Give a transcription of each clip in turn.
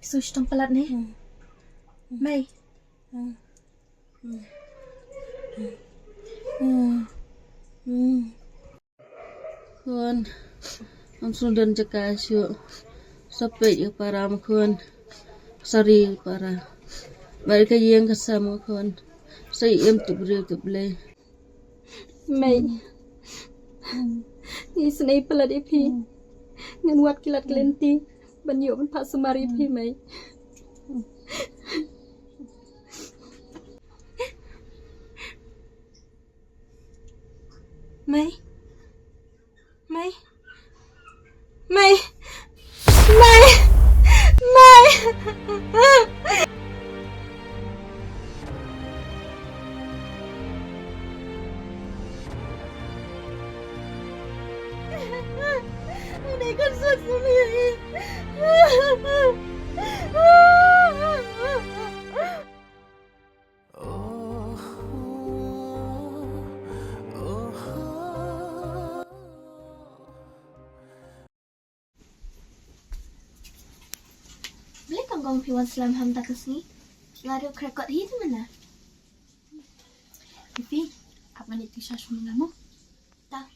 Sush trong pelat nih. Mei. Kuan, langsung dan cekasyo. Sampai ya para kuan, sari para. Mereka yang kesama kuan, saya tu beri. Mei. Ni senai pelat ipi. Ngan wat kilat kelenti. Banyu man pak sumari ipi Mei. Mei. Mei. Mei. Mei. Mei. Ini kan sesungguhnya. Boleh tolong piwan selam ham tak kesini? Lari krekot itu mana? Pipi, apa nih tisha kamu? Tak.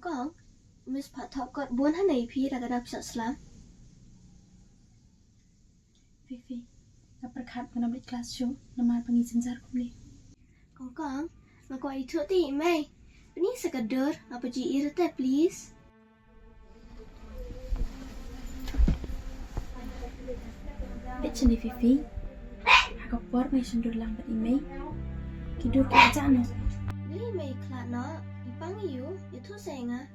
Kong, Miss Pat Top got buôn hắn này phi ra đạp sợ slam. Fifi, berkat menambah kelas show, nama pengizin zarkum ni. Kong, aku itu ti Mei. Ini sekedar apa ji irte please. Bitch ni Fifi. Aku buat Mei sundur lambat ini. Kidur kerja no. Ni Mei kelat no. Ipang you, itu saya ngah.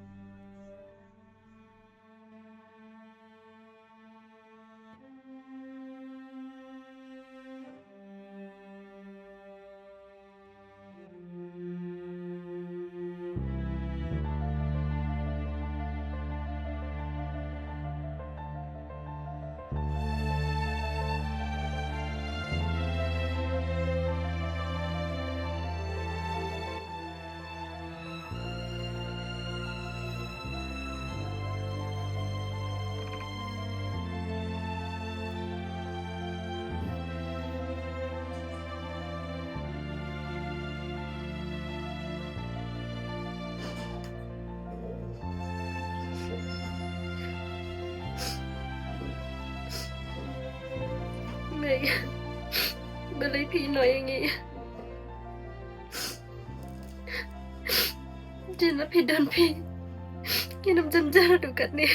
Beli Pino yang ini Jana Pi dan Pi Kinam janjara dukat nih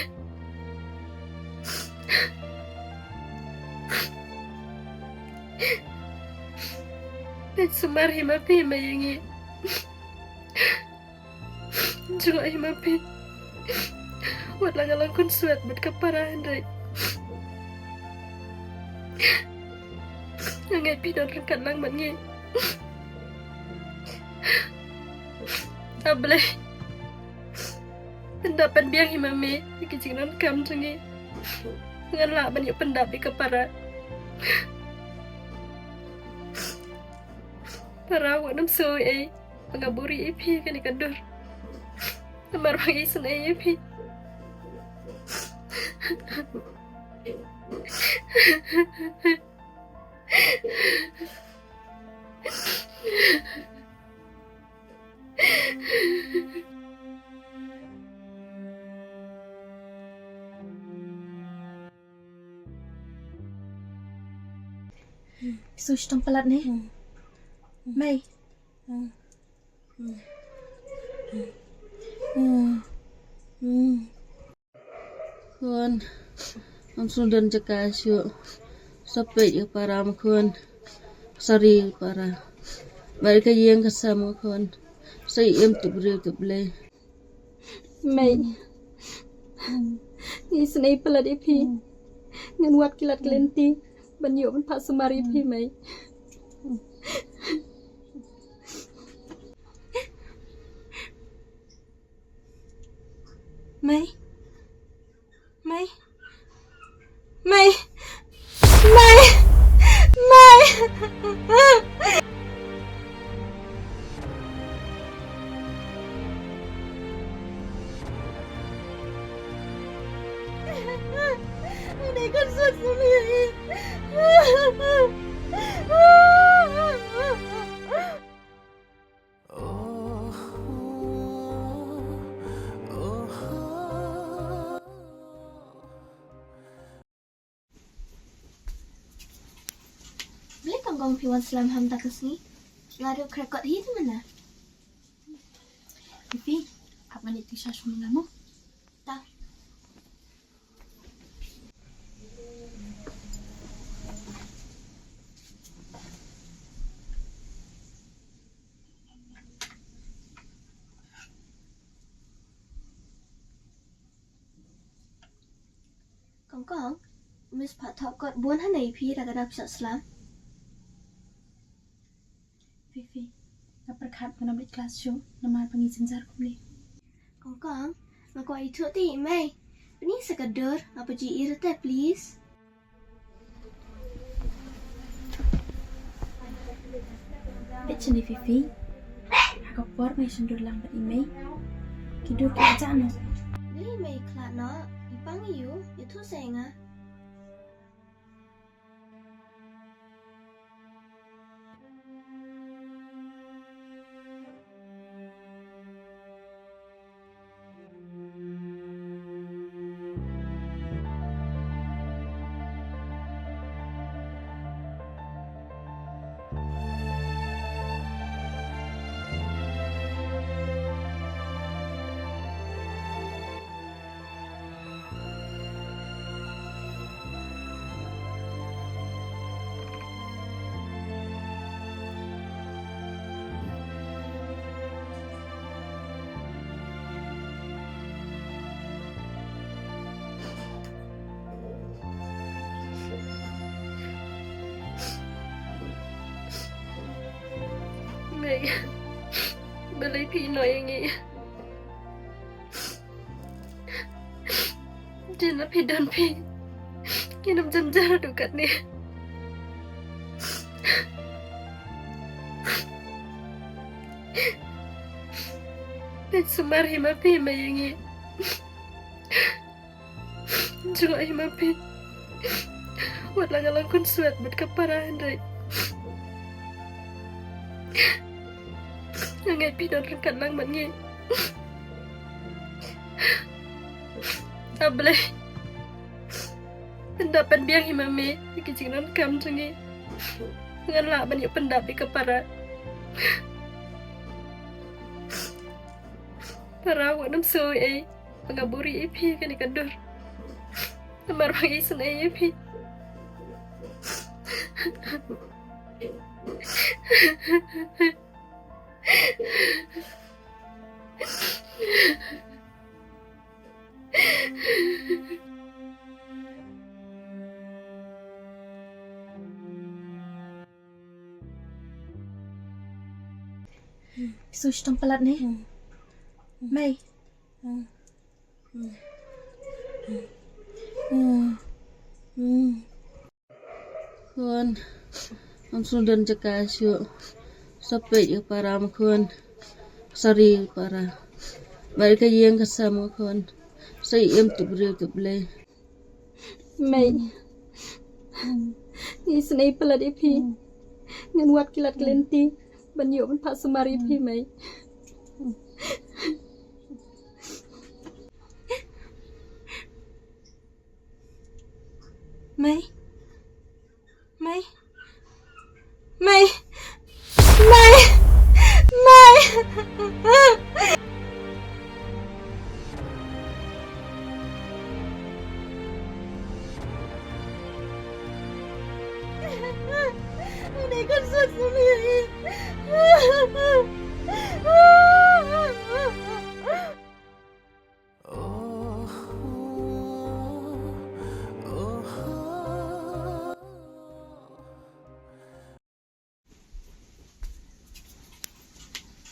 Sumar hima Pi mayangi Juga hima Pi Wat lang-langkun suat buat keparahan dari Ngai Pi don kan lang man ngi Ablay Pendapat biang himame Ikijingnan kam tungi Ngan la banyak pendapi kepara Para awak nam suwi ay Pangaburi ipi kan ikadur Namar wangi sun ay ipi Sush trong pelat nih. Mei. Kuan, langsung dan cekasyo. Sampai ya para kuan, sari para. Mereka yang kesama kuan, saya tu beri. Mei. Ni senai pelat ipi. Ngan wat kilat kelenti. Banyu man pak sumari ipi Mei. Mei. Mei. ไม่ไม่ไม่ Andai kan sendiri. Boleh kong piwan selam ham tak kesini? Lalu krekot itu mana? Vivi, apa nih tisha kamu? Tak. Kong, Miss Pak Top got buan hanai pi dah kadang pisat selam. Vivi, tak perkat menambil kelas show, nama pengizin zarkum ni. Kong, aku itu ti mai. Ini sekadar apa ji teh please. Becen ni Vivi. Aku por mai sendur lambat imei. Kidur kerja no. Ni mai kelat no. Ipang you, itu saya. Mày beli Pino yang ini Jangan Pi dan Pi Kinam janjar dukat ni Pi sumar hima Pi mayangi Juga hima Pi Wat lang-langkun suat berkeparahan dari Ngai Pi dan rekan lang mangi Ableh Pendapat biang himami Kicingnan kam cengi Dengan lah banyak pendapi kepara Para wanam suwi Pengaburi ipi kan ikandur Temar pangi sunai ipi Sush tong pelat ni. Mai. Kun Langsung dan cekas yuk Sampai ya para kun Sari para Mereka yang kesama kun Saya tu beri Mai. Ni senai pelat ipi. Ngan wat kilat kelenti. Banyak pun pak semari ipi mai. Mai. Mai. Mai. Mai. Mai. Andai kan sendiri.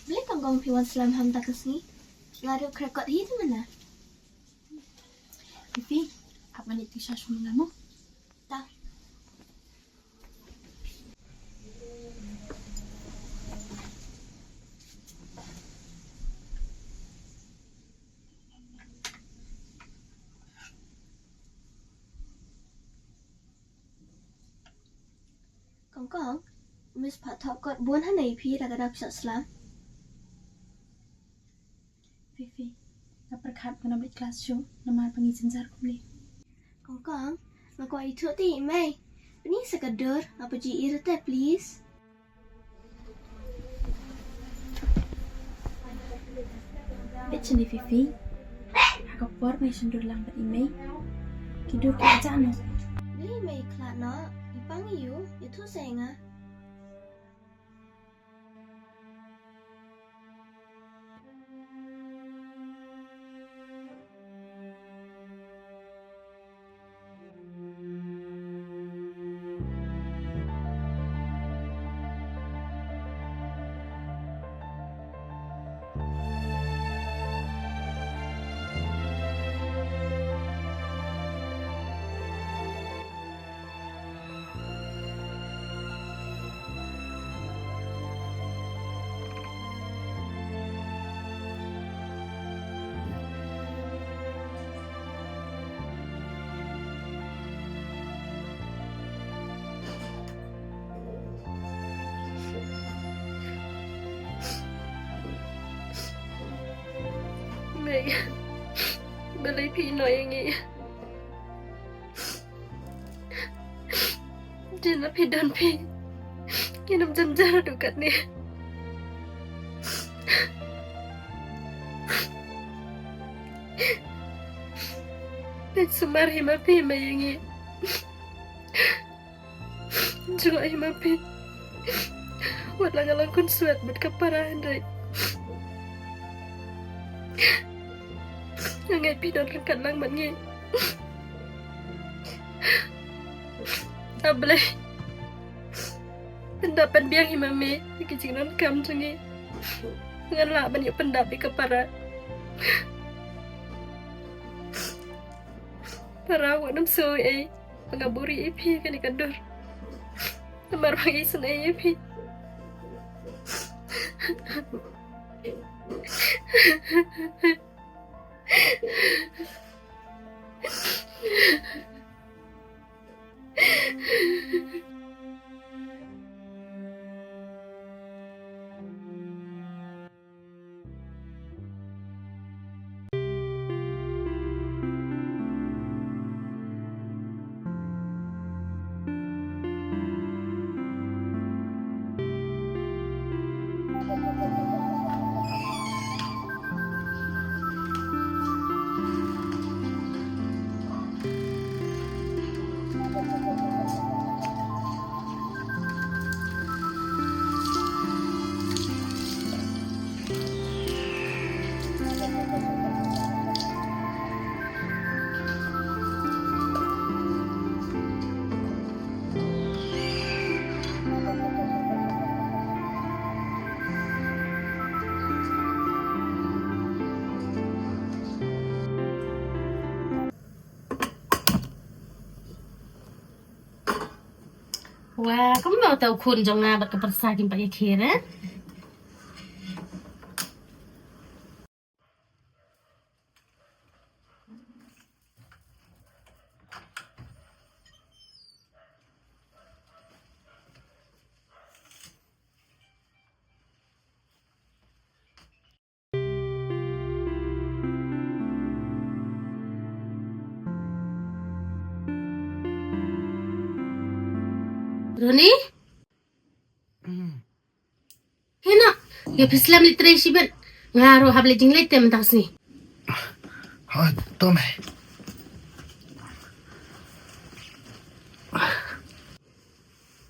Boleh kong piwan selam ham tak kesini? Lalu krekot itu mana? Vivi, apa nih tisha kamu? Kong, Miss Pat Top got 400 EP dah kadap syak selam. Fifi, perkhat dalam kelas show nama pengisin zarkum ni. Kong, aku itu ti mai. Ini sekadar apa ji irte please. Bitch ni Fifi. Aku por mai sundur lang bat imei. Kidur kerja no. Beli mai klat no, ipang you, itu senga. Mày Mày lấy Phi nói anh ấy Jangan Phi dan Phi Kinam janjar dekat ni Dan sumar hima Phi mày anh ấy Juga hima Phi Buat lang-lang kun suat berkeparahan dari Ngay Phi don rengkat lang man ngi Ablay Pendapat biang himame Ikicing non kam tungi Ngan la banyak pendapi kepara Para awak nam suy ay Pengaburi ipi kan ikador Namar wang isun ay ipi Wah, kamu mau tahu kun jong nga bat kepersakin pakai kira? Roni? Hena, ya pislam literasi bet. Ngaruh hable jing lete mentah sini. Tome.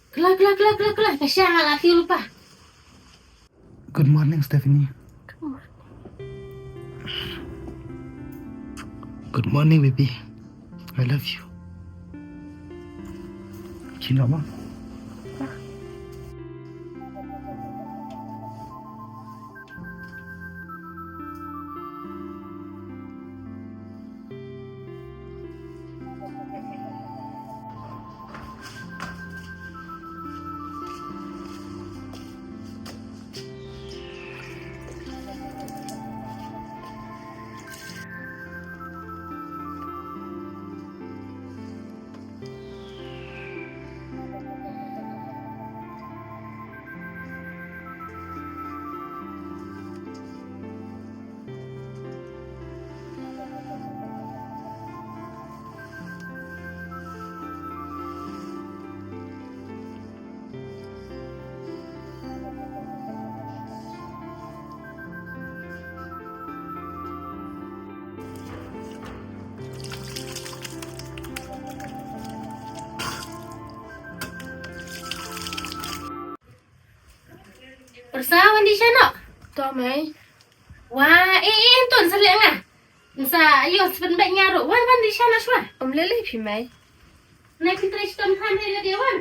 Kelah. Kasih laki lupa. Good morning, Stephanie. Good morning, baby. I love you. Cinta mah. persawan di sana. Tao May. Wah, tuan seleng ah. Nsa ayo sebentar nyaru. Wan di sana shwa. Lele phi May. Naik kita istom than hai lagi wan.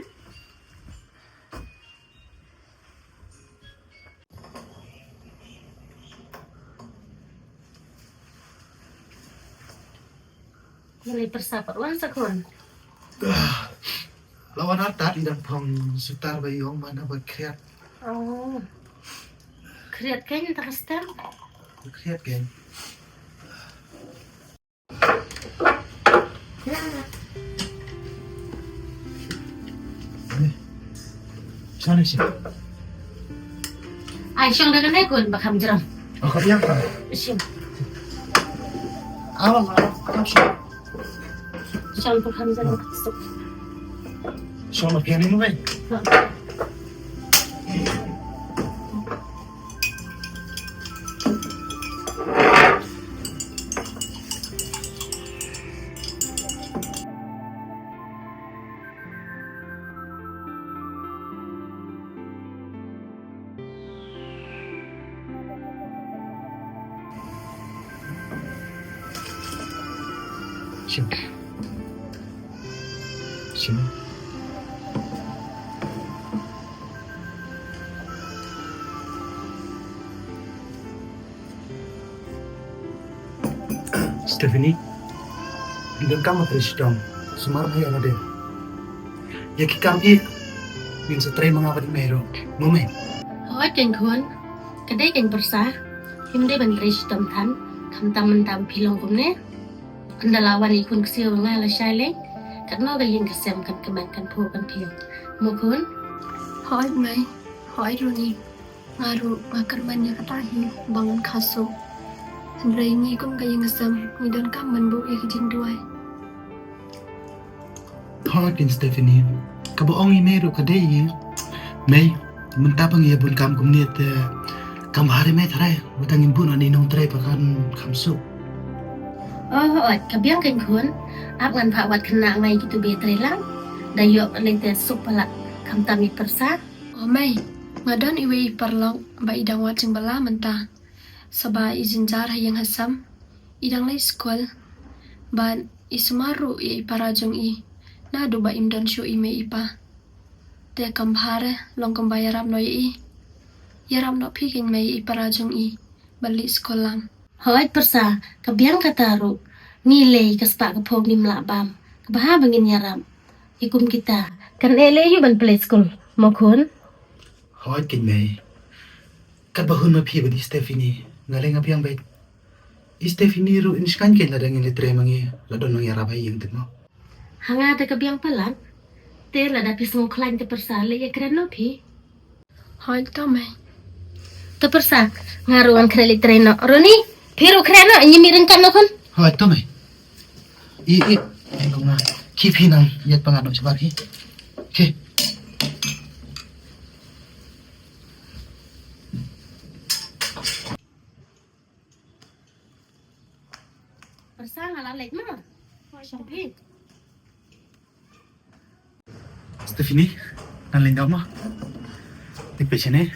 Mulai persapat wan sakon. Lawan atat idang pong setar bayong mana buat kreat. Oh. Kreat kayaknya tak stem. Kreat kan. Sana sih. Ai syong dah kena kun bakam jeram. Oh, kau yang apa? Syong. Awal kau sih. Syong bakam jeram. Soal piano mo ba? Siyempre. Stephanie, bilang kamu presiden, semar hai ana de. Ya ki kam i, min sa tray mga kapatid mero. Moment. Hoi keng kun. Kadai keng persa. Him de ban tres tam than. Kam tam man tam pilong kum ne. Andalawan ikun ksiu nga la shaile. Kat no ga yin kasem kan keman kan pu kan pil. Mo kun. Hỏi May, hỏi Roni. Ngaru makarman niya katahi bangun kaso. Henry ngi kung kaya ngasam ngi don kaman bu ikijin duay. Thod din Stephanie. Kaboong i mero kadai i. May, mentapang iya bun kam kum niat kam hari me tharai. Butangin bun ani nong tray pakan kamsu. Oh, kabiang keng kun. Ap ngan pak wat kena ngai gitu be trelang. Dayok lente sup pala. Kam tami persa. Oh May, ngadon iwe iparlaw ba idang wat sing bala mentah. Sabah izin jar hayang hasam. Idang lay school. Ban isumaru i iparajong i. Nado ba imdon syo ime ipa. Te kambhare long kambayaram no i. Yaram no piking may iparajong i. Bali school lang. Hoi persa. Kabiang kataru. Nilai kaspa kapog ni mlabam. Kabaha bangin yaram. Ikum kita. Kan ele yu ban play school. Mo kun. Hod kin may. Kat bahun ma phi badi Stephanie. Ngaling apiang bait. Stephanie ru inskan ken ladang ini tray mangi. Ladon nang yarabay yung din mo. Hanga ada kabiang pelan. Te lada pisang klain te persa le ya keren no pi. Hỏi to May. Te persa ngaruan kreli treno. Roni, piru kreno nyimirin kan no kun. Hod to may. I. Ay kung nga. Keep hinang yat pangano sa bagi. Okay. Persa ngalalek ma. Syampi. Stephanie, nanlin daw mo. Nagpesya na eh.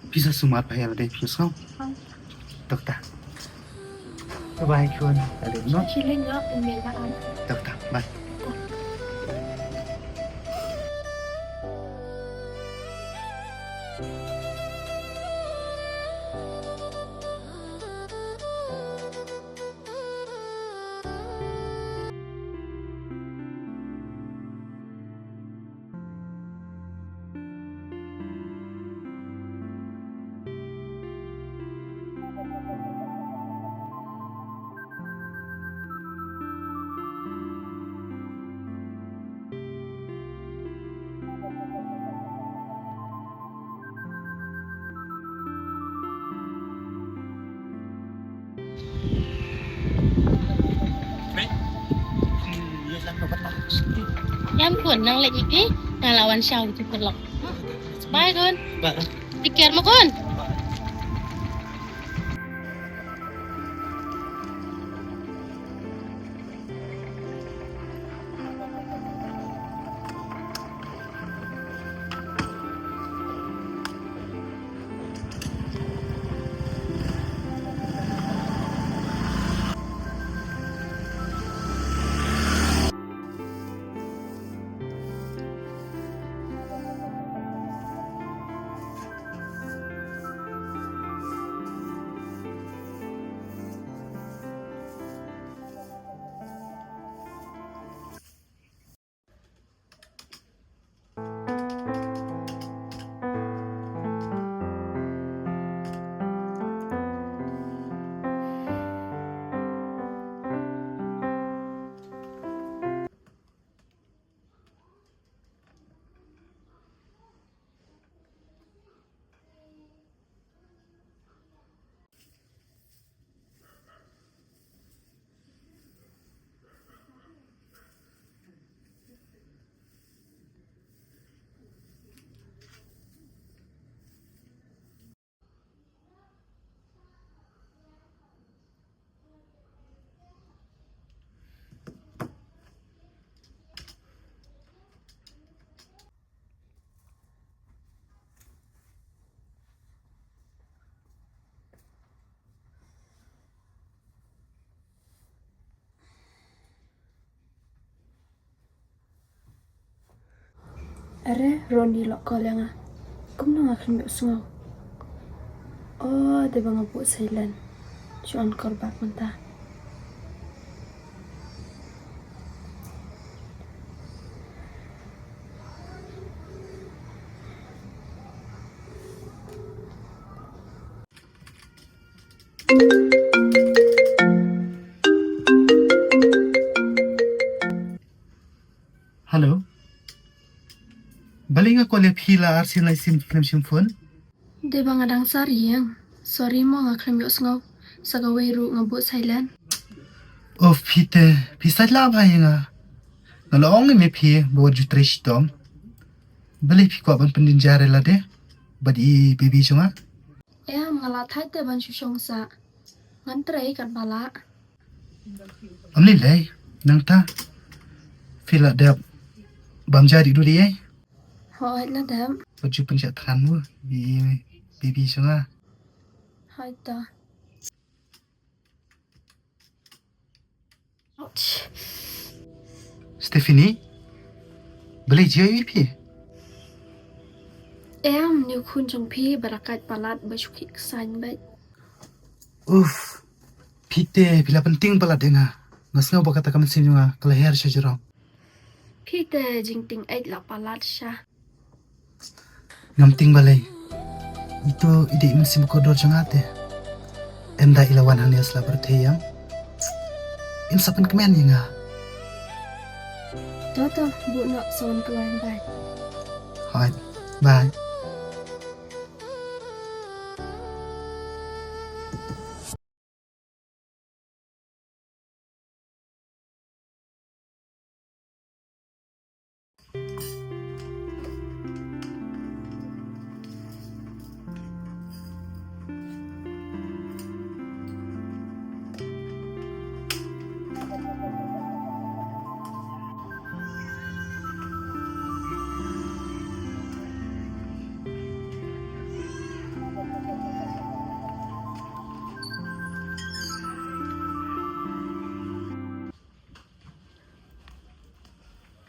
Bisa sumat pa yan na plus ko. Dokta. Bye-bye, Kun. Alim no? Chilling up in may daan. Dokta, bye. Yam kun nang lek ipi. Ngalawan syau tu perlok. Bye kun. Bye. Take care mo kun. Are Rondi lo call yang kum nang akan be sungau. Oh, de bang abu silent. Cuan korbak mentah. Hello. Balik nga kolya phila arsin lai sim film sim phone. De bang adang sari yang. Sorry mo ngaklam yo sungau. Sagaway ru ngabu silent. Oh phite pisat la ba nga. Nalong me phi bo ju trish dom. Balik phi ko ban pendin jare la de. Badi baby chunga. Ngalat hai te ban susong sa. Ngan tray kan bala. Amli lai nang ta. Phila de bam jadi du di ai. Hoi la dam. Baju pencet than mu bi baby chunga. Hai ta. Ouch. Stephanie. Balik je phi. Niu khun jong phi barakat palat bashukhi sain bai. Uff. Phite bila penting pala denga. Ngasngau ba kata kamen sim nga kalahir shajurong. Phi te jing ting ait la palat sha. Ngamting balai. Itu ide imen sim kodor jangate. Emda ilawan hanias la berteyang. Im sapen kemen nga. Toto bu nak son tuan bai. Hai. Bye.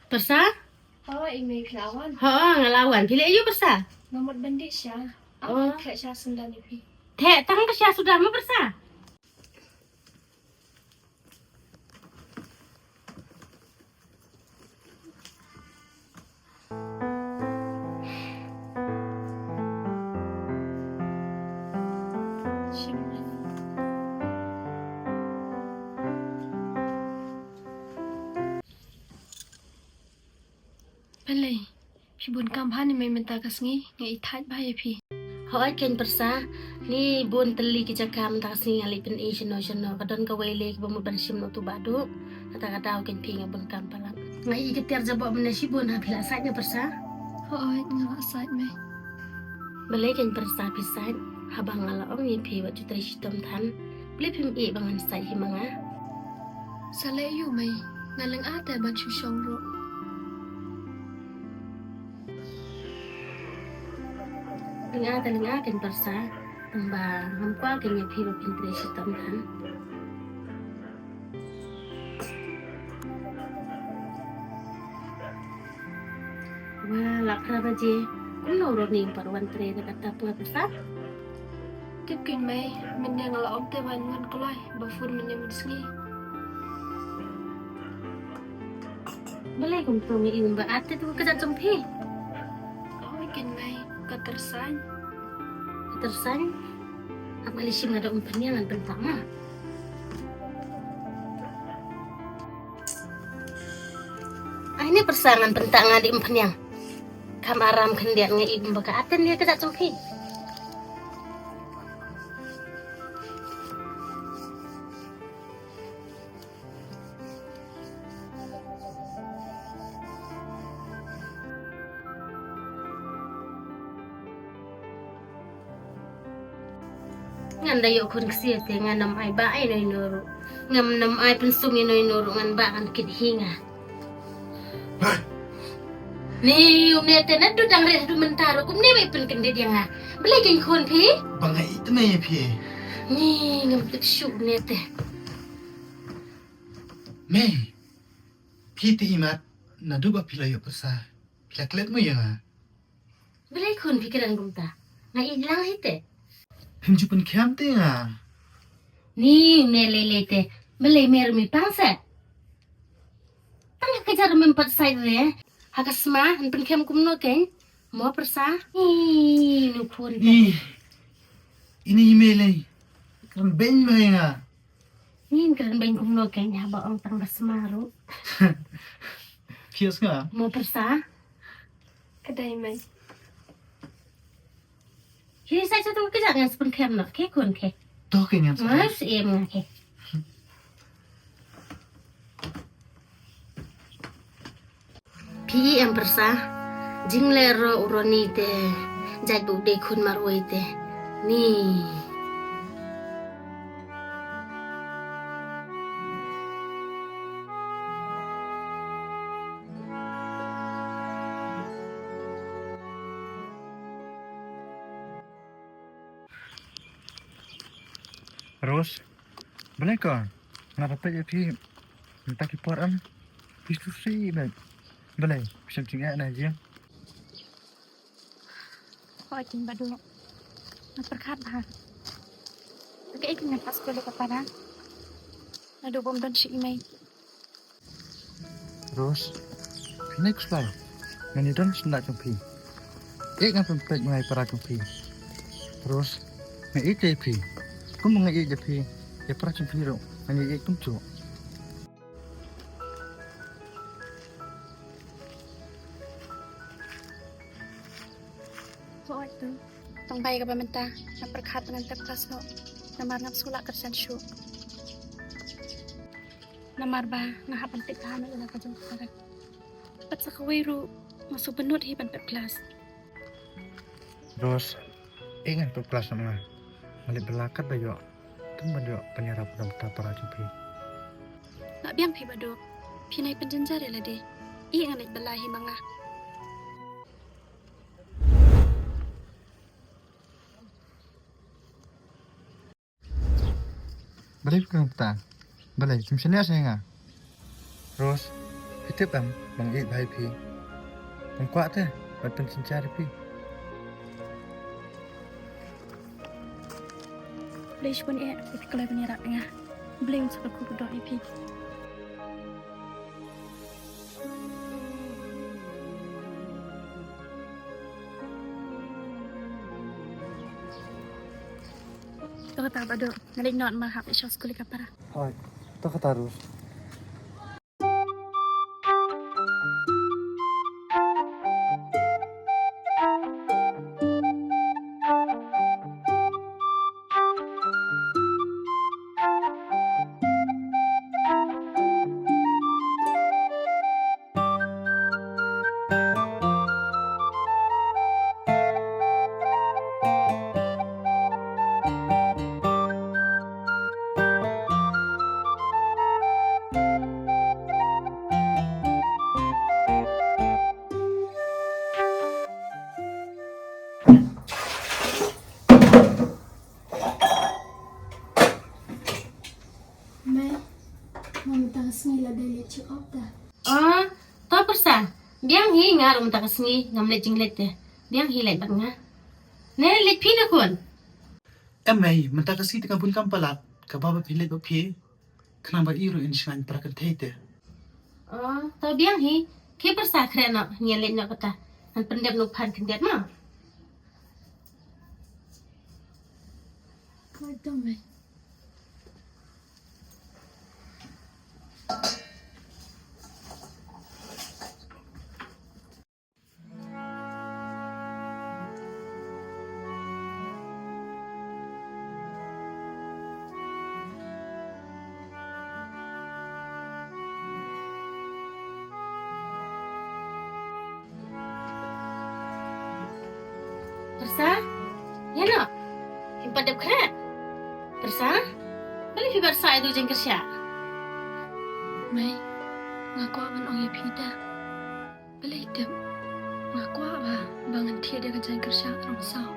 Persa? Oh, email lawan. Ngelawan. Pilih ayo persa. Nomor bendik sya. Oh. Kek sya sendan ipi. Tek tang kesya sudah mau persa. Balai. Pi bun kampan ni mai menta kasngi ngai ithat bai pi. Hoi ken persa. Ni bun teli kijakam tak sing ali pen Asian kadon ka wele ki bamu bansim no tu badu. Kata-kata ken pinga bun kampalan. Ngai iketir jabok menasi bun ha bila saja persa. Hoi ngala sait mai. Balai ken persa pisan. Habang ngala ong ni pi wat jutri shitom tan. Beli pim e bangan sai himanga. Sale yu mai. Ngalang ate ban susong ro. Linga ken persa. Tamba hampa ken pi wa pintri shitom tan. Wah, lakra baje. Kuno ro ning parwan tre kata apa persa. Kip king mai. Min yang ngala om te ban ngan kolai. Bafun min yang disngi. Balai kum tu mi in ba ate tu kejat jompi. Hoi kin mai. Katersan. Tersan apa lisim ada umpannya lan pertama. Ini persangan pentangan di umpannya. Kam aram kendiak ngai ibu baka aten dia kejat jompi. Ngan dayo kun ksiya te ngan nam ai ba ai noi nuru. Ngam nam ai pensum noi nuru ngan ba kan kid hinga. Ni umne te nadu dang re du mentaro kum ni mai pen kende dia nga. Beli ken kun pi? Bangai itu mai phi. Ni ngam tek shu ne te. Mei. Phi te imat nadu ba phila yo persa. Klet mo yang ah. Belai kun pikiran kumta. Na ilang hite. Him jupan kiam te ah. Ni lele te. Belai mer mi pangsa. Tang kejar mempat side re. Hakasma han pen kem kumno ken. Mo persa. Nu pun te. Ini email ay. Kan ben mo yang ah. Ni keren bain kumno ken haba ong tang basmaru. Kios nga. Mo persa. Kadai mai. Kini saya satu kejar ngan sepun kem no. Ke kun ke. To kenyan sa. Mas em nga ke. Pi em persa. Jinglero uroni te. Jai bu de kun marwai te. Ni. Ros. Boleh ka? Kenapa tak jadi? Minta kipar am. Pistu sih baik. Boleh. Bisa tinggal na je. ขอกินบะดูมาประคาดค่ะแล้วก็อีกหนึ่งพัสดุกับปานะมาดูบอมดอนชิอีเมย์ Ros. Next time. Ngani don sendak jumpi. Ngam pempek mengai para jumpi. Terus ngai JP. Ku mengai JP. Ya para jumpi ro. Ngani tumcu. โอ้ยตึงต้องไปกับบะมันตานับประคาดdengan tep tas no namar ngap sulak kersan syu namar ba ngahap ang tikhan na ila kajong karat pat sa kawiru masuk benut hiban pep kelas Ros. Ingat tu kelas nama. Malik belakat bayo. Tum bayo penyerap dalam para jumpi. nak biang pi badu pi nai penjenjar ya lade i nganai belahi mangah Boleh ke kita? Boleh. Macam ni saya ngah. Ros. Kita am bang ik bahai pi. Bang kuat tu. Buat pencincar pi. boleh pun eh pi kelai penyerak ngah boleh untuk aku berdoa pi Kau tak badu, nalik not mahap isyo sekolah kapara. Hai. Tu kata Ros. Mai, mau minta sengi lah dari cik op dah. Oh, to persa. Biang hi ngar um takasngi ngamle jinglet te. Biang hi lai banga. Ne let pi na kun. Amai, mentah kasih tekan pun kampalat. Kababa pilet bapi. Kenapa iru insyaan para kertete? Oh, to biang hi ke persa krena nyelet na kata. Han pendep nu pan kendet ma. Kau itu mai. Persa? Ya no. Himpadep kena. Persa? Balik fi persa itu jeng kersya. Mai, ngaku aman ong ye pida. Beli dem. Ngaku apa? Bangan tiada kerjaan kerja orang sau.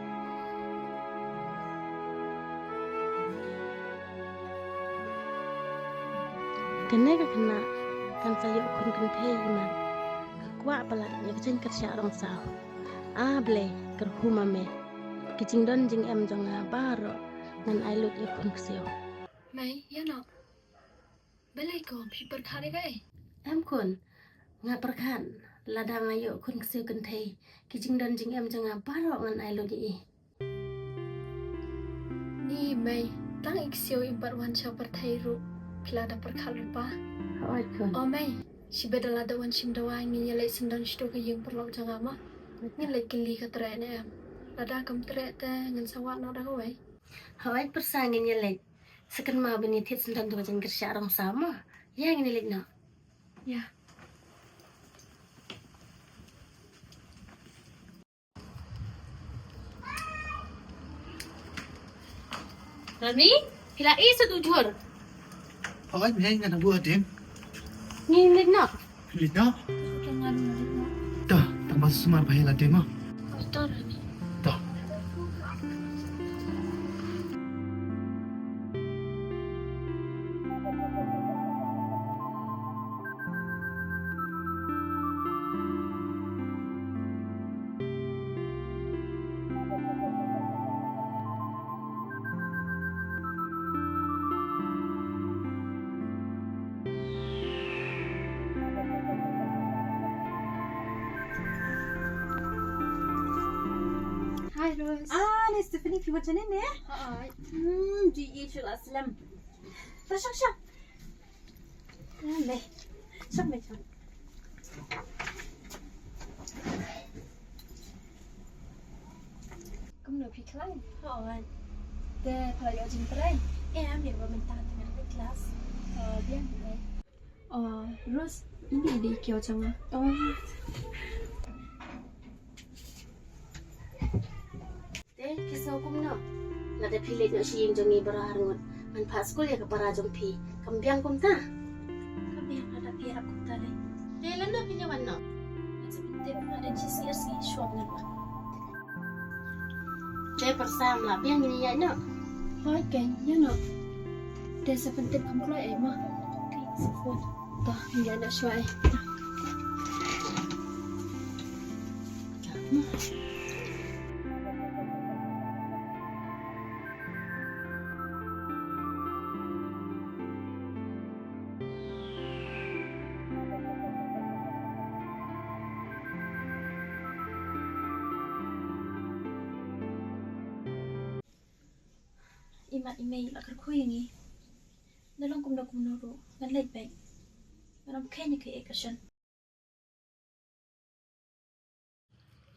Kena ka kena kan sayo kun kan pe man. kuat pala ya kecing kerja orang sao. Ble kerhuma me. Kicing don jing em jong baro ngan ai lut ikun ksio. ไหมยะเนาะเบลยก็พี่เปิดคาได้ก็Em kun nga perkan ladang ayo kun ksio kan thei. Kicing don jing em jong baro ngan ai lut i. นี่ไหมตั้งอีกเซียวอิบัดวันชาวประเทศรู้พิลาดาเปิดคาหรือปะ Hoi kun. อ๋อไหมชิเบดลาดาวันชิมดาวางี้ยเลยสันดานชิโตก็ยังประหลอกจังอ่ะมะนี่เลยกินลีกับเตะเนี่ยลาดากำเตะแต่เงินสวัสดิ์นอดาก็ไว้ Hoi persangin ya lek. Sekan mau benitit sendan tu jing kerja orang sama. Ya ngini lek no. ยะ Rani, pila isu tujur. Oi, me ngan buat dem. Ngini lek no. Lino. Dah, tak masuk sumar bahaya lah dem. เอาต่อเลยนี่ Dah. Hai Ros Ni Stephanie pi macam ni eh? Hai Di Yesus Aslam. Syap syap. Leh. Syap macam. กำเนิดพี่คลั่ง Hoi. แต่พลายจริงเตะ Em dia minta dengan kelas. BienเลยRos ini di Kyoจังอ่ะ Oh. Teh kisah kum no. Lada pilih no siying jongi baraharngot. Man pas school ya ke para jong pi. Kambiang kum ta. Kami yang ada pirak kota ni. Teh landa pinyawan no. Seperti ada GCSE syok dengan. Teh persam lah biang ini ya no. ร้อยแกงยะเนาะแต่สะเป็นเต็มคำกล้อยไอ้มา Sekolah. ต่ออย่าน่ะช่วย Imat email akan kuy ni. Dalam kumda ru ngan late back. Manam kenya ke ekasyon.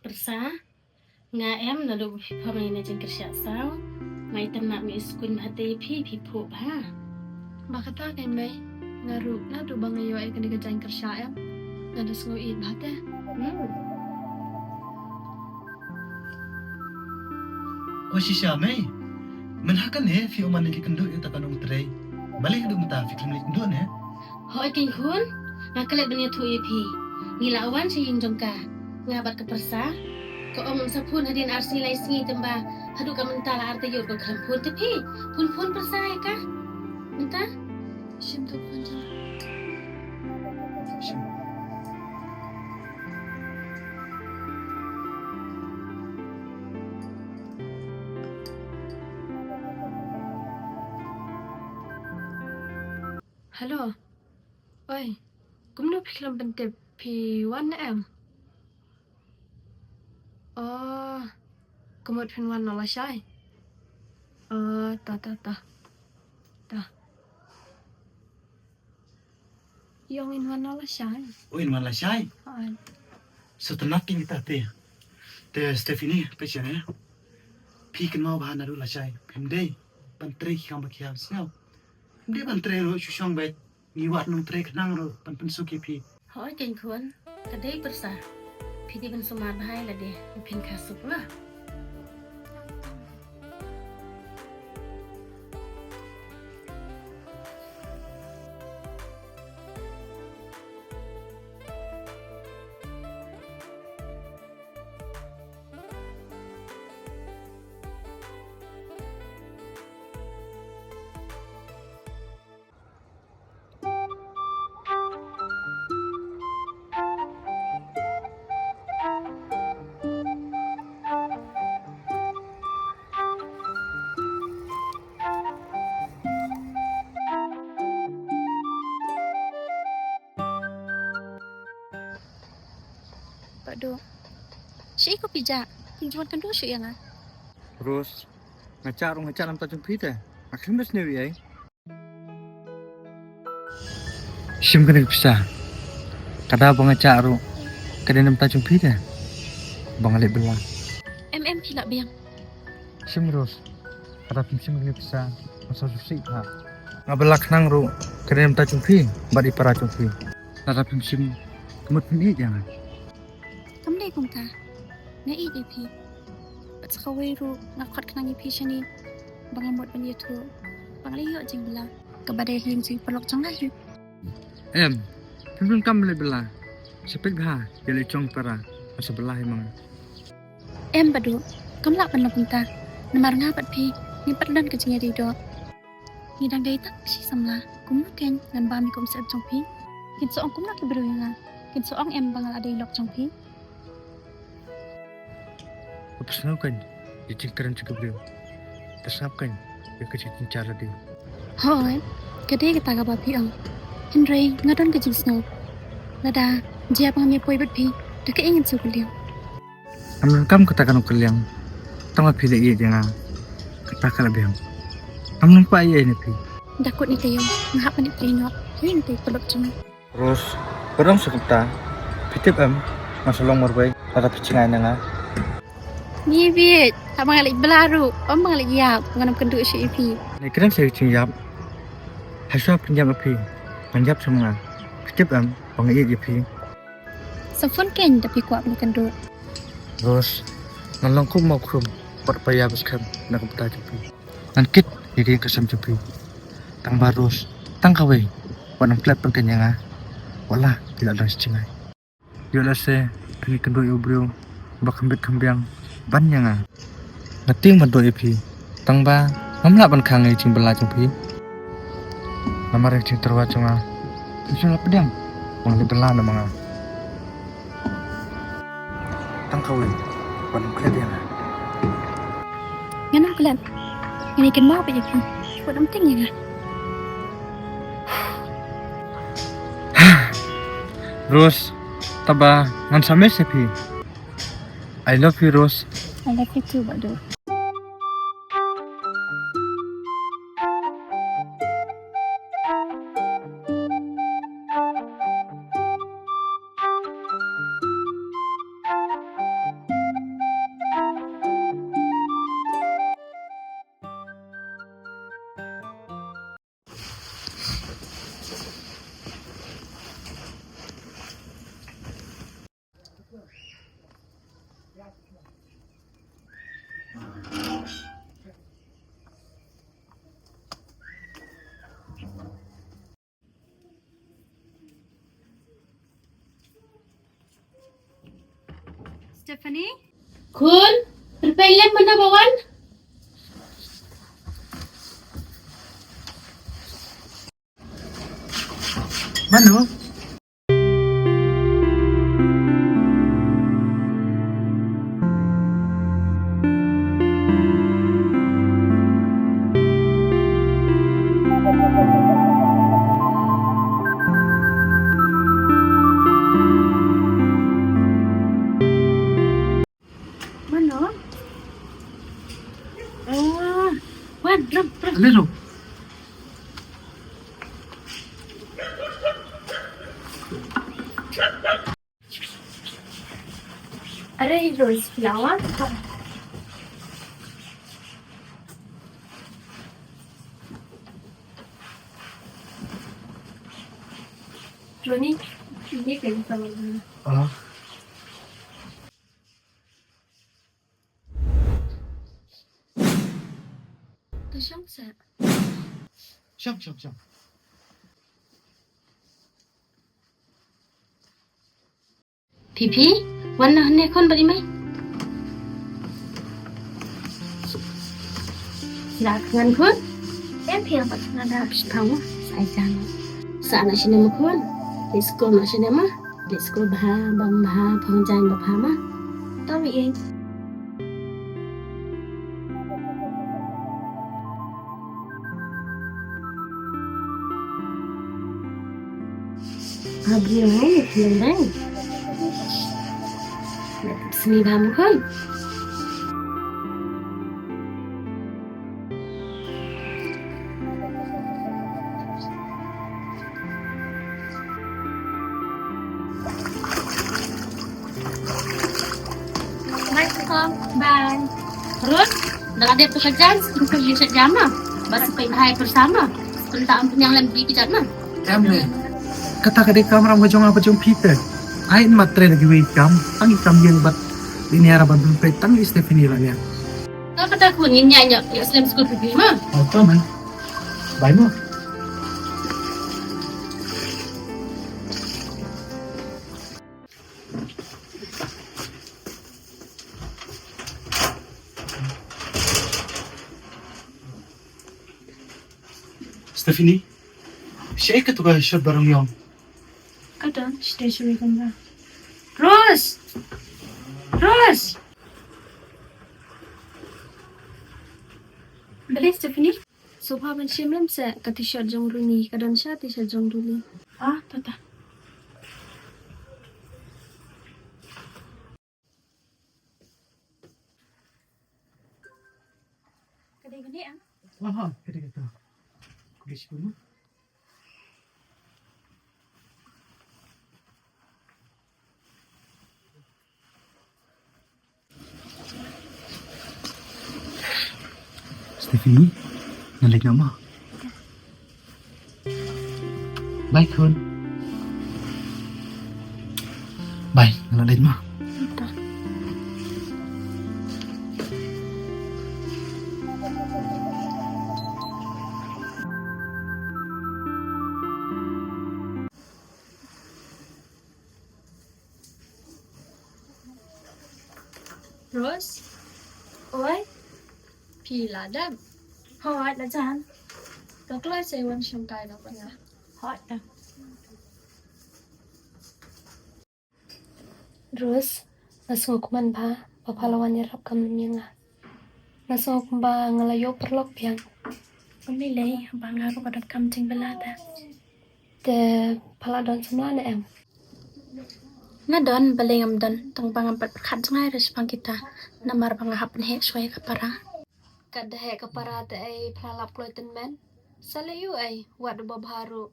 Persa. Nga em no do pamay na jeng kerja sao. Ngai tam nak mi skun hati pi pu ba. บากตากันไหมงารูน่าดูบางอายุไอ้กันดีกระจายกระชายงานดัสโงอีบาแต่ Oh, sisa me. Menhakan ne fi oman ki kendo ya takan ung trei. Balik du mata fi klim kendo ne. Hoi king hun. Nga kelet benya tu pi. Ngila awan siying jong ka. Ngabat ke persa. Ko omong sapun hadin arsi lai singi tamba. Hadu ka mentala arta yor ko kampun tepi. Pun persa ya ka. Mentah? ชิมทุกคนจัง ฮัลโหลโอ้ยกุมนูพี่ลำเป็นเต็บพี่วันนะแอมอ๋อกุมดเป็นวันนอละใช่ตาYung in one nala siya. Oh, in man la syai. Setelah king kita te. Te Stephanie pechen ne. Pi kan mau bahan adu la syai. Pemdei ban trei kam bakia sel. Pemdei ban trei ro syong bai. Ni wat nung trei kenang ro ban pensuki pi. Hoi king hun. Kadai persa. Pi di ban sumar bahai la de. Pin kasuk lah. Pak Do. Siya ko pija. Tinjuan kan do siya nga. Rose, ngacak nam tajung phi te. Akhim das newi ai. Sim kena pisah. Kada bang ngacak ru. Kada nam tajung phi te. Bang alik belah. Hila biyang. Sim Rose. Kada sim kena pisah. Masa susi ha. Ngabelak nang ru. Kada nam tajung phi. Bad ipara tajung phi. Kada sim kemut phi jangan. Kamday kong ta. Na EP. At sa kawero, nakakot ka ng EP siya ni bangamot man ito. Pangliyo jing bala. Kabaday yung si palok chang lahi. Pimpin kam le belah. Sepik ha. Jali chong para. Masa belah emang. Bado. Kamla pan na punta. Namar nga pat pi. Ni patlan ka jing dito. Hidang day tak si samla. Kumuken ngan bami kom sa chong pi. Kinso ang kumla ki bro nga. Kinso ang bangal aday lok chong pi. Pesnakan, jijik keren juga beliau. Pesnakan, dia kecil cara dia. Hoy, kadai kita ka bapi ang. Henry, ngadon ka jing snow. Nada, jia pang mi poi bat pi. Dak ingin su beliau. Amran kam katakan ukeliang. Tama pilih iya jangan. Katakan lebih. Amran pa iya ini pi. Dakot ni tayo, ngahapan ni Trino. Hing tay pelok chong. Terus, berang sekita. Pitip masulong morbay. Kata picingan nga. Bibit, tak mangalik belaru. Mangalik yap, nganam kendu si EP. Này cái sự trình nhập hãy sao pinjam api panjab semua pitip pengiyi api Safon ken tapi kuat ni kendu. terus nalong kum mau kum perpaya beskan nak peta api nankit jadi kesam api tang barus tang kawai wanang plat perkenyanga wala tidak ada secingai yola se pini kendu ubrio bakambit kambiang banyanga nating mado api tang ba mamla ban khangai ching bala chung phi namar ching terwa chunga pisula pedang bang le bala na manga tang kawi ban kle dia Nganam kelan. Ngani ken mau pa EP. Kuat am ting nga. Rose taba ngan same sepi I love you Rose. I love you too, Bado. Stephanie? Kun, berpailan mana bawan? Mano? Mana? Wan, ram. Lero. Ada Rose flower. Roni, ini kan sama dulu. Ah. Tersyang sa. Siap. Pipi, wan na hane kon bari mai. Silakan kun. Yang pas nada habis tahu. Sai jang. Sa na sini ma kun. Let's go na sini ma. Let's go bah bang bah phang ba pha ma. Tahu yang Habis mai, film dai. seni bam kun ไม่ต้องบาย terus dah ada pekerjaan seperti di jama bas penghai bersama tentang yang lebih bijak nah Em này, kata kadek kamera mo jong apa jong Peter. Ay matre lagi wait kam, ang ikam yang bat lineara bandung pe tang Stephanie lah ya. kau kata aku nyanyi ya Islam school pergi mah Apa man? Bye mo. Stephanie, siya ka tuga shot barang yong. Kadang station kan ba. Rose! Rose! Balik Stephanie. Sofa ban shimlam sa ka t-shirt jong runi kadang siya t-shirt jong duli. ah tata kadang gani ah Aha, kaya kita. Guys mo. Stephanie, nalik na mo. Bye, Kun. Bye, nalik mo. Rose? Oi? Pila dam. ฮอดแล้วจาน Kau kelas saya wan syam kai nak pernah. ฮอดอ่ะ Rose, nasuh kuman ba? Papalawan nyerap kami nga. Nasuh kumba ngalayo perlok piang. ก็ไม่เลยบางงานก็ประดับคำจริงเวลาแต่ Te paladon semua na em. Ngadon balay ngamdon tong pangampat perkat ngay respang kita namar pangahapon he suai kapara. Kada he kaparate ay palalap kloiten men. Salayu ay wad babharu.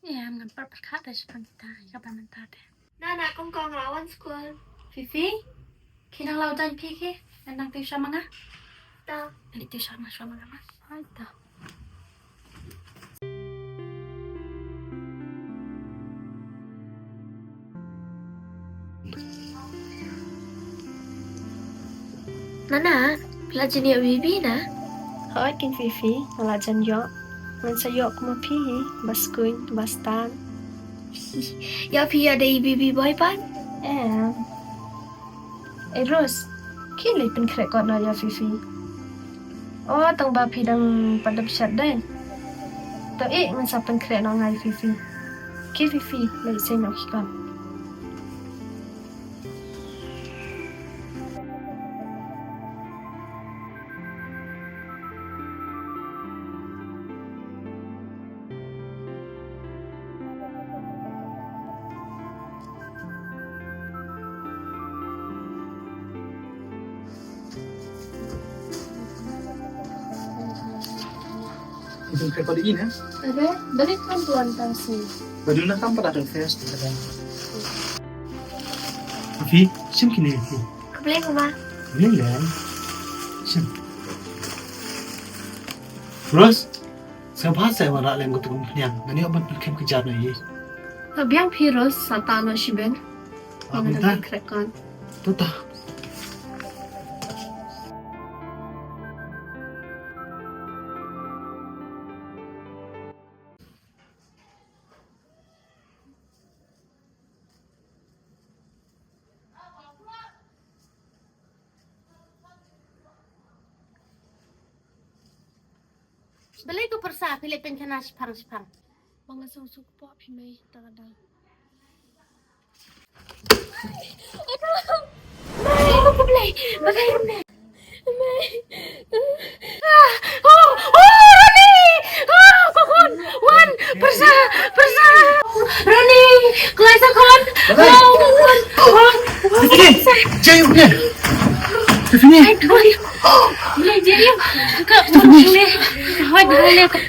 Ya ngampat perkat respang kita kapan mentate. Nana kong kong lawan school. Fifi, kinang lautan piki, nang tiyo siya mga. Ta. Nali tiyo siya mga mas. Ay ta. Nana, pelajar ni bibi na. Hoy kin Fifi, pelajar yo. Man sayo ko mapihi, baskuin, bastan. Ya pi ada bibi boy pan? Rose, kini pen krek kau na ya Fifi. Oh, tang ba pi dang padap syat dai. To man sa pen krek na ngai Fifi. Ki Fifi, lai sai nak hikam. Itu kayak pada ini ya. Ada, balik kan tuan tasi. Baju na tampak ada fest ada. Tapi, sim kini itu. Kabalik ko ba? Ini kan. Sim. Rose, saya bahasa yang mana yang kutu kumpulan. Nani obat berkem kejar nih. Biang Piros sa tano si Ben. Apa Ang tak? nagkikrek kan. Tuh tak. balik ko persa Philippine kana sepang Mga susuk po, pimay, tagadang. Ako po play bagayon na Wan persa Rani kelas akon Stephanie, Jayunya. Stephanie. Boleh je ya. Kak boleh. Awak boleh kak.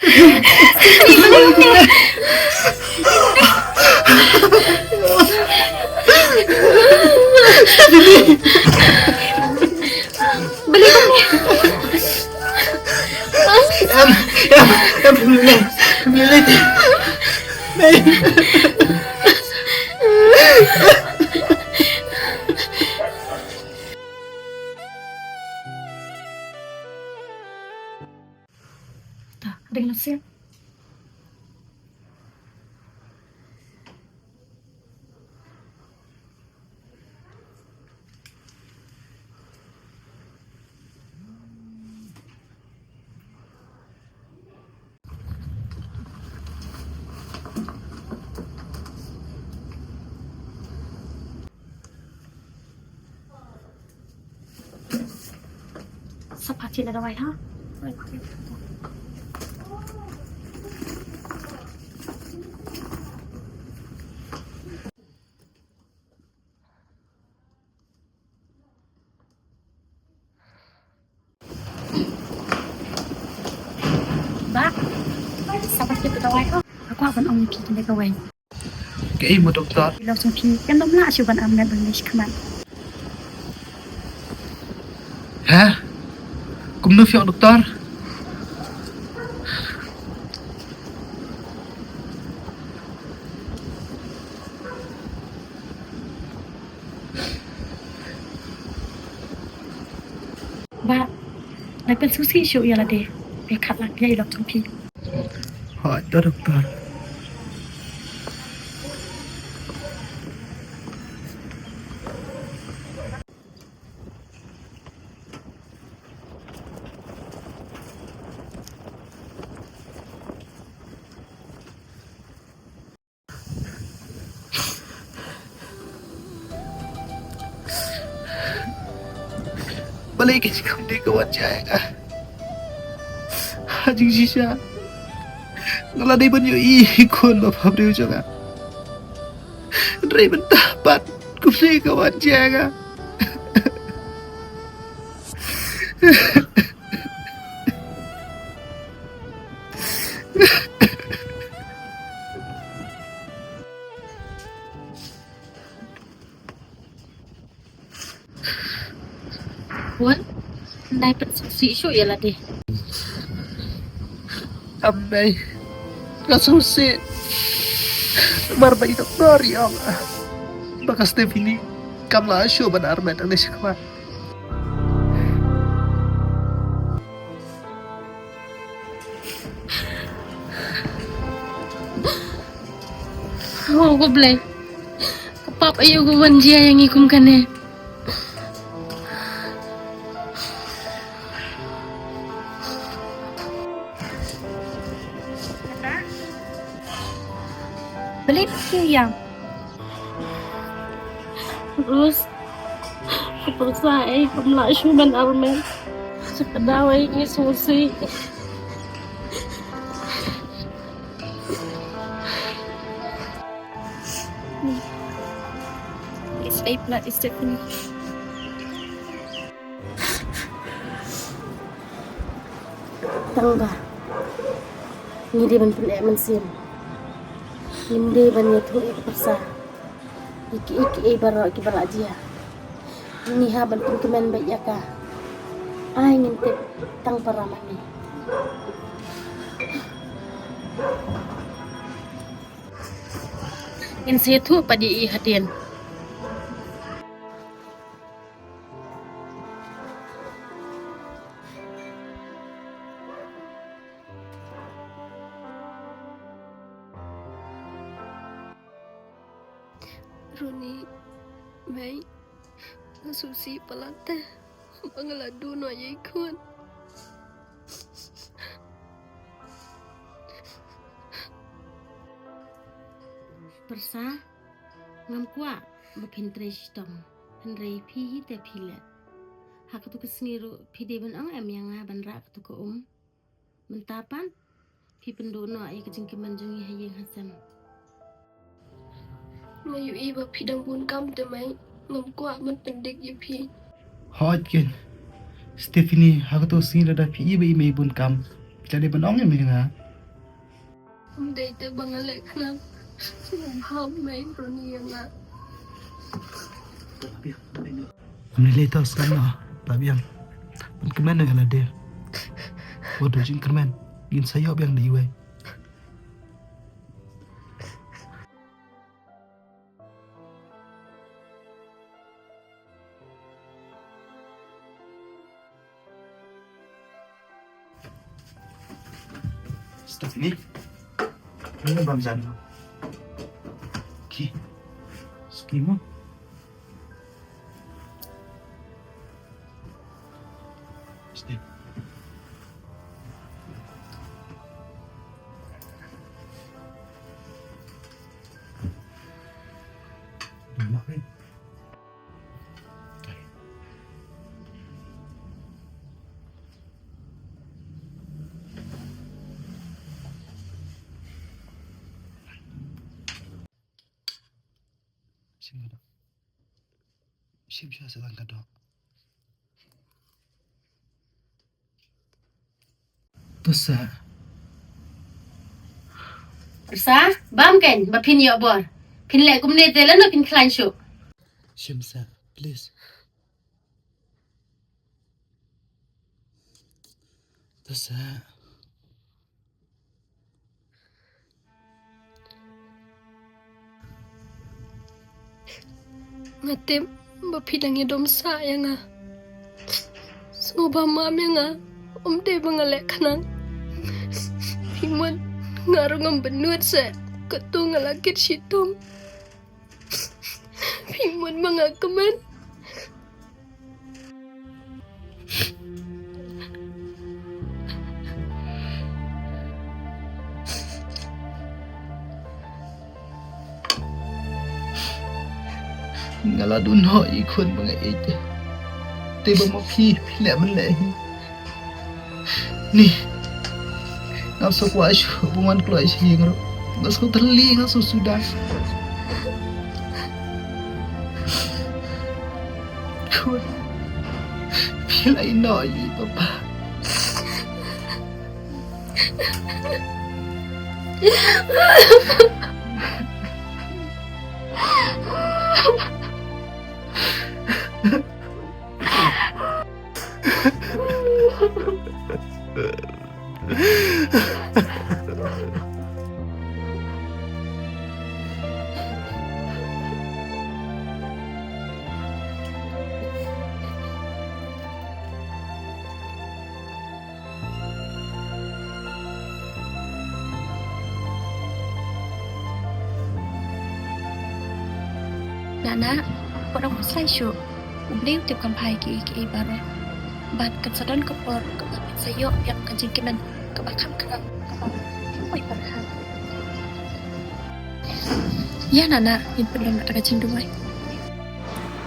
Em boleh. Boleh. Này. Ada yang nasir. Sepati ada white ha? Ba, sepati ada white ha? Aku akan om kita mereka white. Cái một doktor. Bila sumpi, kan dom lah asyuban amnet Bangladesh kaman. Hả? Cũng nước phiệu doktor. Ba, nak pen susi show ya lah deh. Bekat lah dia ilok sumpi. Hỏi đó doktor. Balik ke cikgu dia kawan jaga. Hajing sisa. Ngala dia banyu ikon bapak dia juga. Ray bentapat kumsi kawan jaga. Puan, nay pen susi show ya lah deh. Hôm nay có số xe Barbay doktor ya Allah. Baka Stephanie kamla show benar benar nih sekarang. Oh, ko blay. Kapap ayo ko wanjia yang ikum kane. Beli pergi yang. Terus kepersa pemla syuban armen. Sekedawai ini susi. It's a blood is Stephanie. Tangga. Ni dia ban pen mensim. Limde ban ya tu persa. Iki baro iki bala dia. Ni ha ban pen kemen baik ya ka. Ai ngintip tang paraman ni. In situ padi hadian. Roni, Mei, Susi palate, bangaladu no ayikun. Persa ngam kwa bakin tresh tong Henry pi te pilet. Hak tu kesniru pi de ban ang em yang ban rak tu ko mentapan pi pendono ay kajing kemanjungi hayeng hasan. Ngayu iba pidang pun kam de Mei, ngam man pendik ya phi. Hot ken. Stephanie aku tu sini ada pi ibu ime bun kam. Jadi benong ya menga. Day te bangale kanang ham mai roni nga. Nilai tahu sekarang tapi yang kemen yang ada. Waduh jin kemen. Gin sayop yang diwe. Stephanie, ini bang Jano. Ki, skimo. Step. Ngapain? Siapa sedang kadok? Terus Bersa, bam kan, bapin yo bor. Pin le kum ne tela no pin klan shu. Shimsa, please. Terus Ngatim bapidang ya dom sa ya nga. Suba mam ya nga. De bangale kanang. Himan ngarungam benut sa ketung ngalakit situng. Himan mga keman. ngaladun ho ikon mga ite. Tiba mo pi pila malay. Ni. Nasa ko asyo buman ko asyo ngaro. Nasa ko terli nasa sudah. Kun. Pila ino ay papa. Nana, orang musai syu. Beliau tiap kampai ki baru. Bat kesadan kepor kebat sayo yang kejingkinan kebakam kerang kebak. Oi barha. Ya Nana, ini belum ada kejing duai.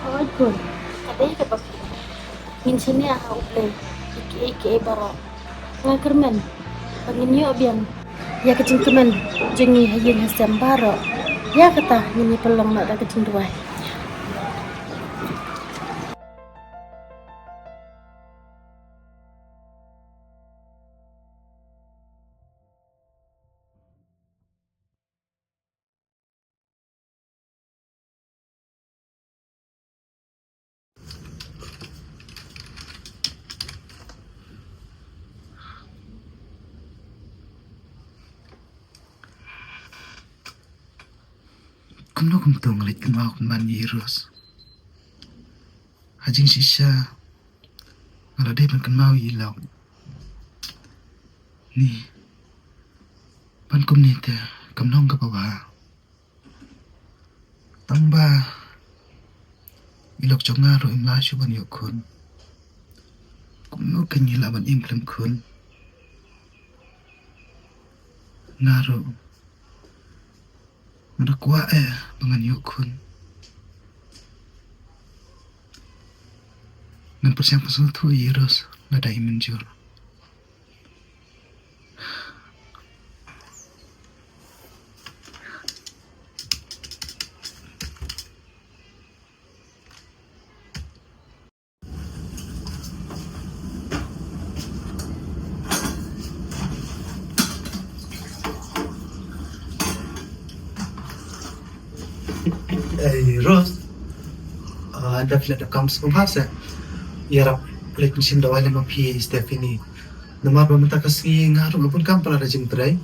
Hot kun. Kadai ka bapin. Min sini aha uble. Iki baro. Ngakermen. Pangin yo biang. Ya kecing kemen. Jengi hayin hasam baro. Ya kata ini pelong nak ada kecing duai. Kumno kumtong ngalit kumau kuman yeros. Hajing sisa. Ngalade pan kumau ilaw. Ni. Pan kumnita kamnong kapawa. Tamba. Ilok jongaro imla syuban yokun. Kumno kanyilaban imklam kun. Ngaro. Nakwa bangan yukun. Ngan persiang pasal tu yeros nadai menjur. Rose, anda tidak ada kamus pembahasan. Ya rap, boleh kunci mendawai nama P. Stephanie. Nama berminta kasih ngaruh ngapun kam pala rajin terai.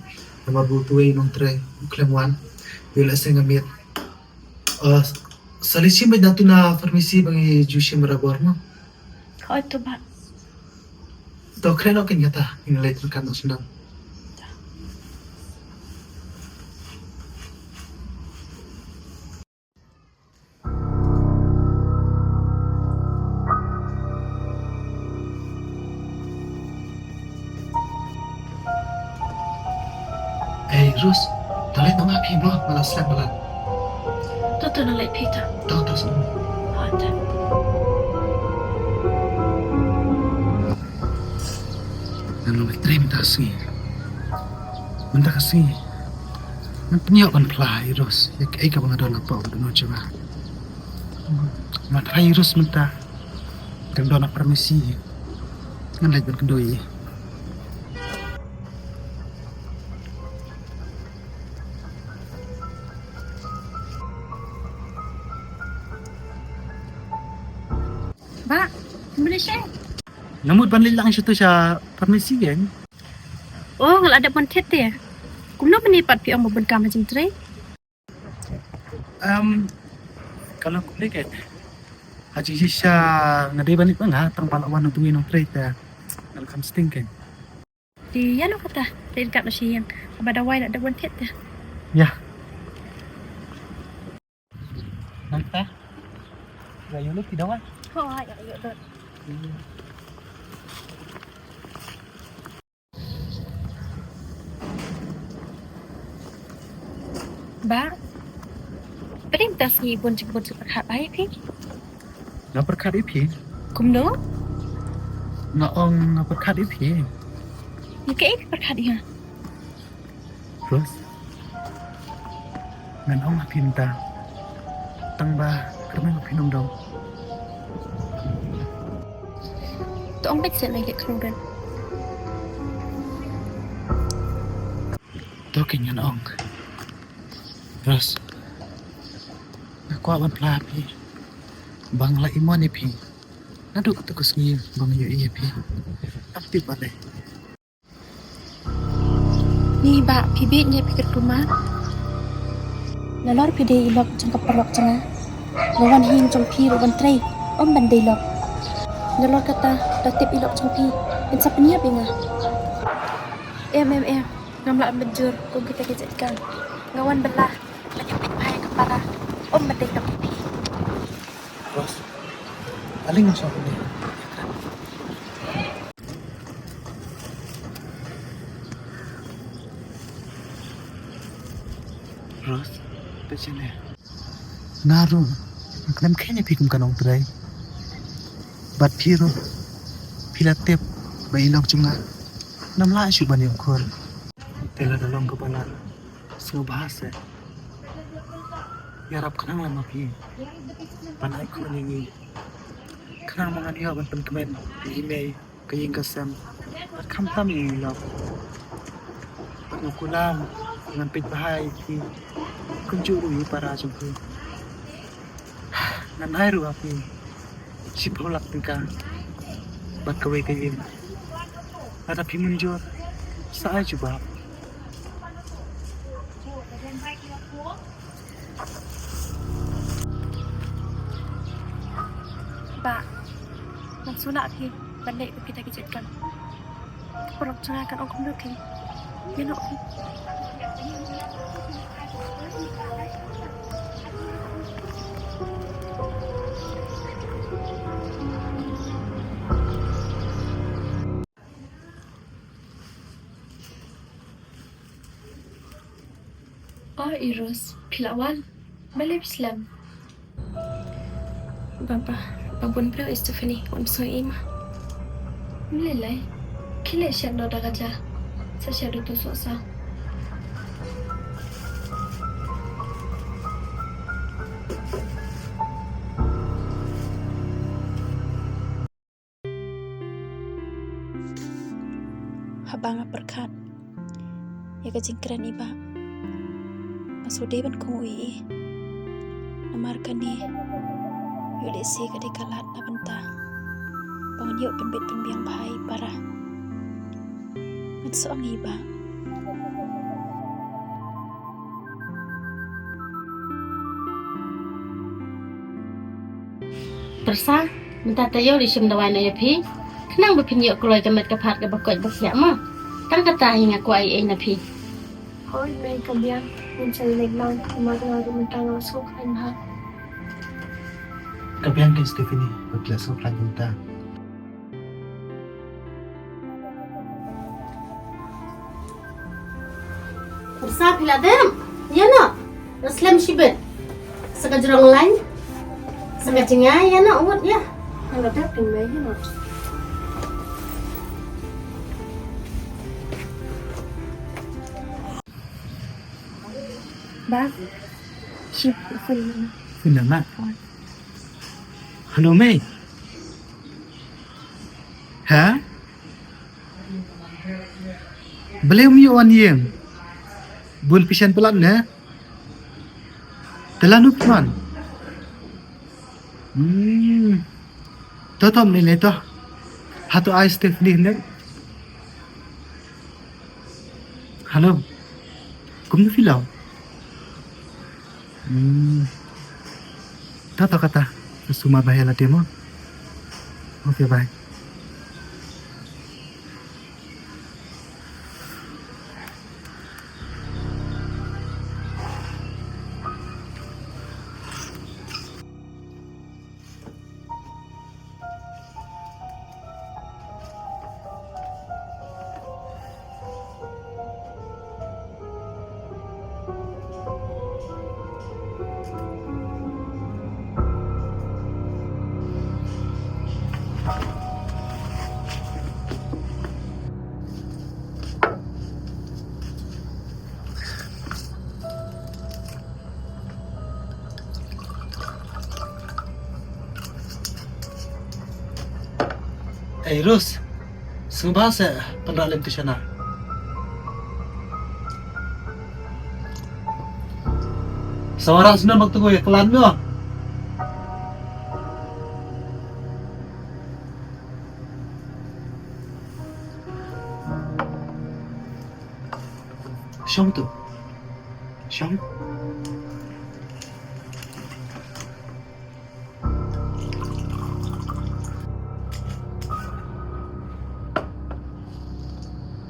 Nama butuai nong terai, uklemuan. Bila saya ngamit. Salisi may datu na farmasi bangi juice marabor mo. Oh itu ba? To kren ako kanyata, inalay kan sunang. Rose, talit na nga mo, malas lang malat. Toto na late Peter. Tahu tahu semua. Ada. Nang nagtry minta kasih. Nagpanyaw kan pelai Rose. Ay ka mga doon pa doon coba. Matry Rose minta. Kang doon na permisi. Ngan lagi kedoi. Ba, Malaysia. Namud banlil lang siya to sa permisi kan. Oh, ngal ada pantet ya. Kumno penipat pi ang mabenka macam tray. Kalau ko lihat, haji siya ngaday banit pa nga tang palawan ng tuwin ng trade nalakam stinken. Di ano kata, tay kat na siya. Abadaway na ada pantet ya. Ya. Nanta. Gayo lu tidak wan. Oh, ayo ayo dot. Ba, pwede tas ni buncik perhat baik pi. Na perkat ipi. Kumno, Naong na perkat ipi. ni kay perhat dia. Terus. Nanaong pinta. Tang ba karena ngapinom daw. Tuong bet sen lagi kenuran. Tokin yan naong. Terus. Aku awan pelapi. Bang la imon ipi. Nado ko takus niya bang yu iya pi. Tapi balik. Ni ba pibi nya pikir rumah. Lalor pide ilok jangka perlok canga. Lawan hin jong pi lawan tray. Om bandai lok. Lalor kata datip ilok jong pi. Insap niya binga. Em. Ngamla bejur kung kita kejadikan. Ngawan belah. Menyempit bahaya kepala. Om bandai lok pi. Terus. Aling nga siya ko niya. Terus. Pecah niya. Naru. Naglam kaya pikum kanong tray. Bat piro. Pilatip. Bailog cunga. Namla siya ba niyong kon. Tela dalong kepala. Semua bahasa. Yarap ka naman mapi. Panay ko ningi. Karena mga niya bantam kemen. Email. Kaying kasam. At kamtam yung ilaw. Pagkukulam. Ngampit bahay. Kunjuru yung para sa ko. Nanayro api. Sipulak ka. Ba't kaway kayo? At api munjur. Saan coba? Ba, nagsulak pi. Bandai ko kita kejadikan. Perlok canga kan om kumno kin. Yan o. Oh, Iros, pilawan. Balik Islam. Baba, babun beliau Stephanie. Om soy ima. Melelai. Kila siya no dagaja. Sa siya do tusok sa. Habang perkat. Ya kejingkran iba. Masude ban kong ui. namarkan ni yuk lesi ka di kalat na benta bangun yuk penbit penbiang bahai parah man soang iba Persa, minta tayo di sim dawai na yapi. Kenang berpinjau keluar kemet kepat ke bakot bersiap mah. Tang kata hingga ku ai na pi. Hoy, may kabiyan. Minsan lang, umaga mentang masuk kan ha. Kabiyan kay Stephanie, maglaso plan junta. Persa pila dem. Ya no. Raslam shibet. Saka jurang lain. Saka cengai ya no uut ya. Ang dapin may hino. Ba? Ship, full na. Benar nak? Halo Mei. Ha? Beliau mi wan yang. Bun pisan pelat na. Telanu piman. Totom ni leto. Hatu ai Stephanie ne. Halo. Kum nu filau. Tahu kata semua bahaya lah demo. Oke, bye. Rus, sebahasa pendalam ke sana. Seorang sudah magtunggu ya kelan mo. Siyong tu. Siyong.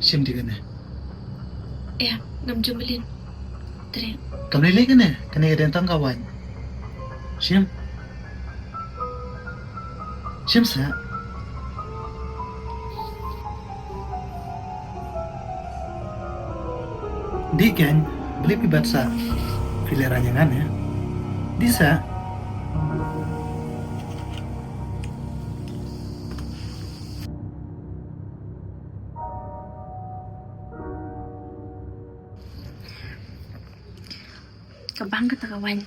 Siyong di ka na. Ngam jumelin. Tari. Kamili ka na. Kanay rentang kawan. Siyong. Siyong sa. Di kan, beli pibat sa fileranya kan ya. Di sa. kabang ka tagawan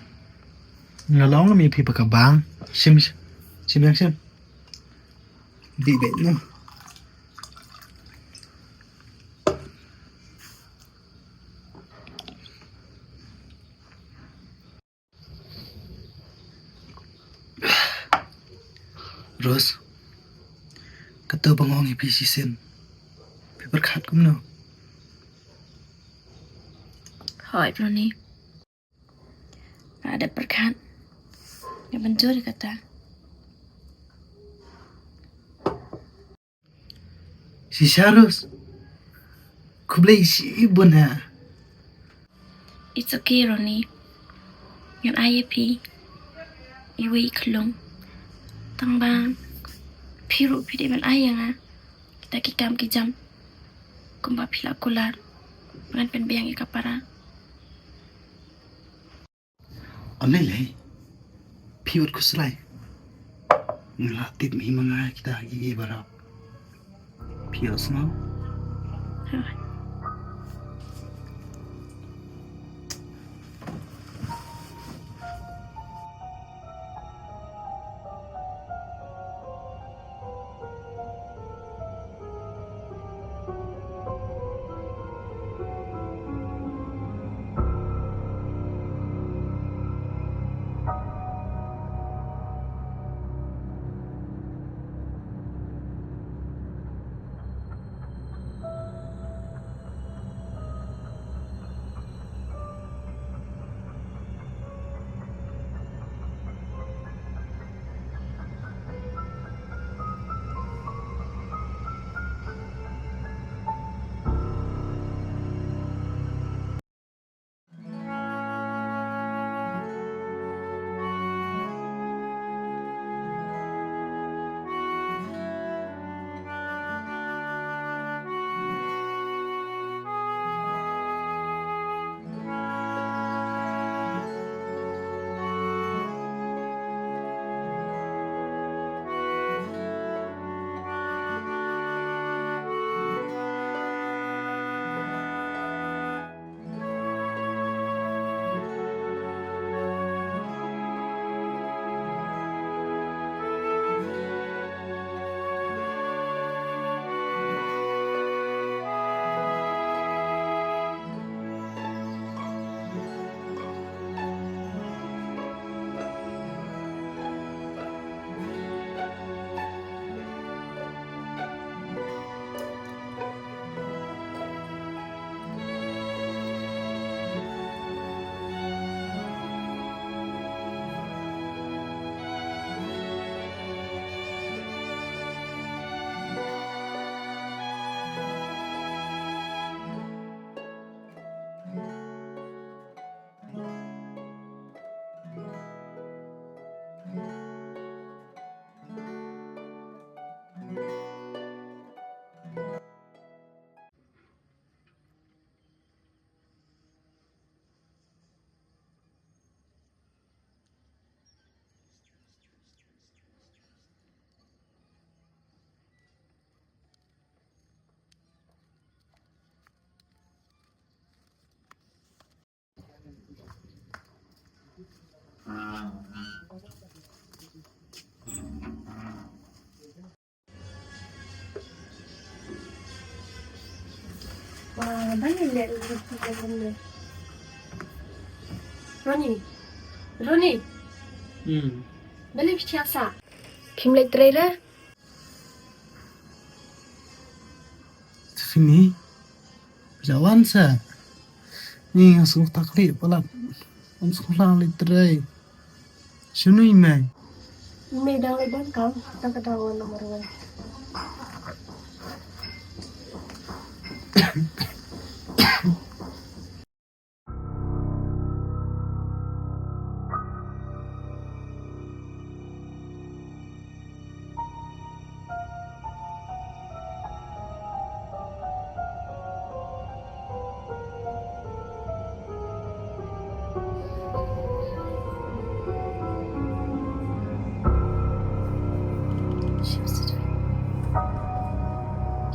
Ngalong na may pipa ka bang. Sim yang sim. Di bet no. Rose, kata bangong ipisi sim. Berkat kum no. hỏi rồi nè ada berkat yang mencuri kata Si Rose, ku beli si ibu na. it's okay Ronnie yang ayah pi iwi kelong tang bang piru pi de man ayah nga kita kikam kijam kumba pila kular dengan penbiang ikapara Only lay. Piot ko selai. Ngelatih mi mga kita gigi barap. Piot semua. Wah, banyak lihat ini. Roni, balik biasa. Kim lek trailer. Stephanie, jawan sa. Ni ngasuh takli pala. Sekolah literai. Sino imay? May dawai bangkang, ang katawan nomor 1.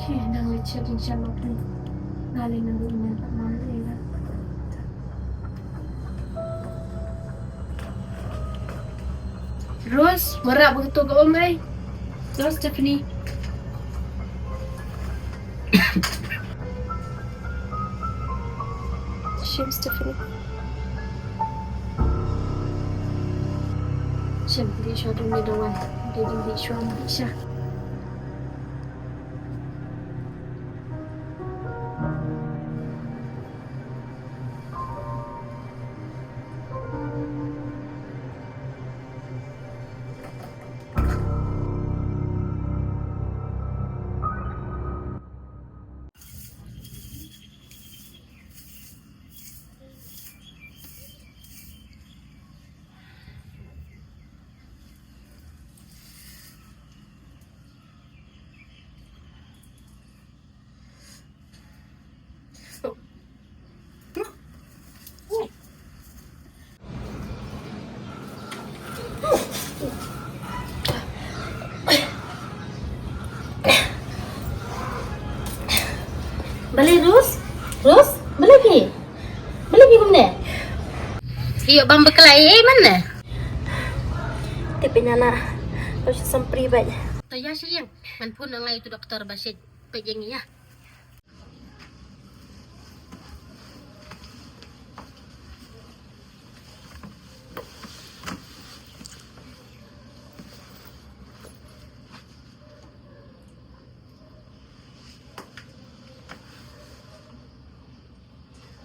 Nang lecet insya Allah pun ngalih nang iman tak malu ya. Terus, merak begitu ke Omai. Terus Stephanie. Shame Stephanie. Shame di suatu medawan. Dia di suatu bisa. Balik Rus, balik kumne. Iyo bang bekelai mana? Tapi nana, harus sempri baik. Taya siyang, man pun ang itu dokter basit pejeng ya.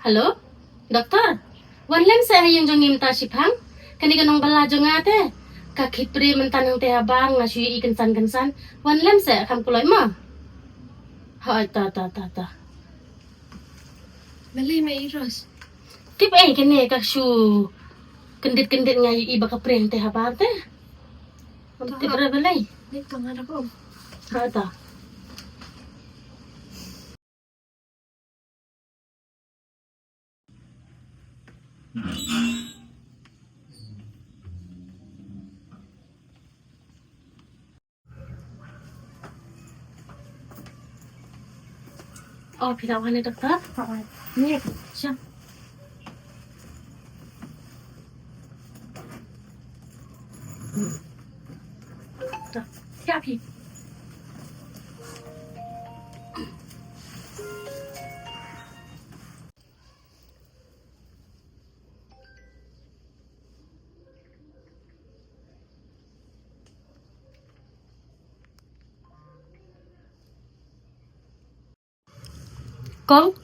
Halo, dokter. Wan lem saya yang jong nimta sipang. Kani kanong bala jong ate. Kakipri mentanang teh abang ngasui kensan. Wan lem saya kam kulai ma. Ha ta. Balik may Ros. Tip kene kaksu kendit ngayu iba kapre teh abang teh. Tip ra balai. Dito nga ako. Ha ta. Oh, pinawan ni dokter? Ni, Siya. siapa? Kong,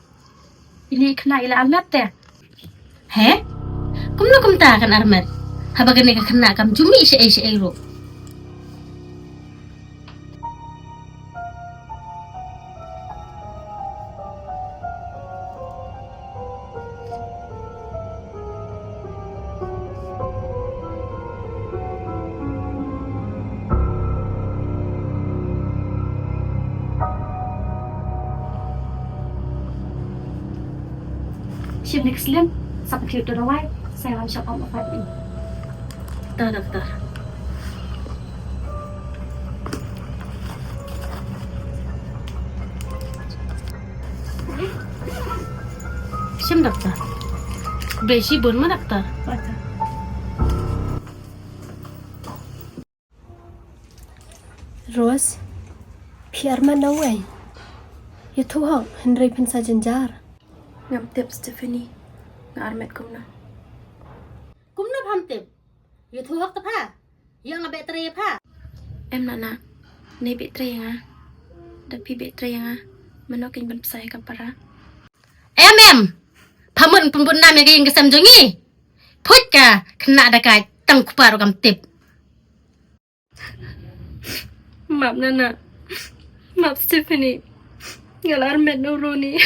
Ini kena ila amat teh. he? Kumno kumta kan armet? Habagan ka kena kam jumi si ro. Siap next lim, sampai kita rawai. Saya langsung om obat ini. Ta dokter. Sim dokter. Besi bun ma dokter. Baca. Rose, Pierre Manaway. Itu hong Henry Pensajenjar. Ngam tip Stephanie. Ngarmet kumna. Kumna pham tip. Yu thu hok ta pha. Yang la battery pha. Em nana. Nei betre nga. Dapi betre nga. Manokin ban pesai ka para. Em. Pamun pun nam yang kesam jongi. Phut ka kena dakai tang kupar kam tip. Maaf Nana. Maaf Stephanie. Ngalar met no Roni.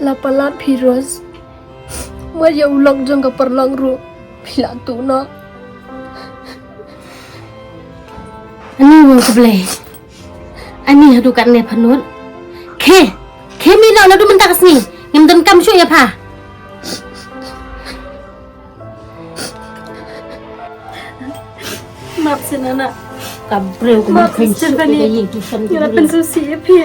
Lapalat Pi Rose. Wajah ulang jong ka perlang ru. Bila tu no. Ani wong keble. Ani hadu kat ne panut. Ke mi la du mentak sini. Ngam dan kam syu ya pha. Maaf si Nana. Kabreu ko Maaf, makin Stephanie. yung tusam Ngalar pensusi Epi.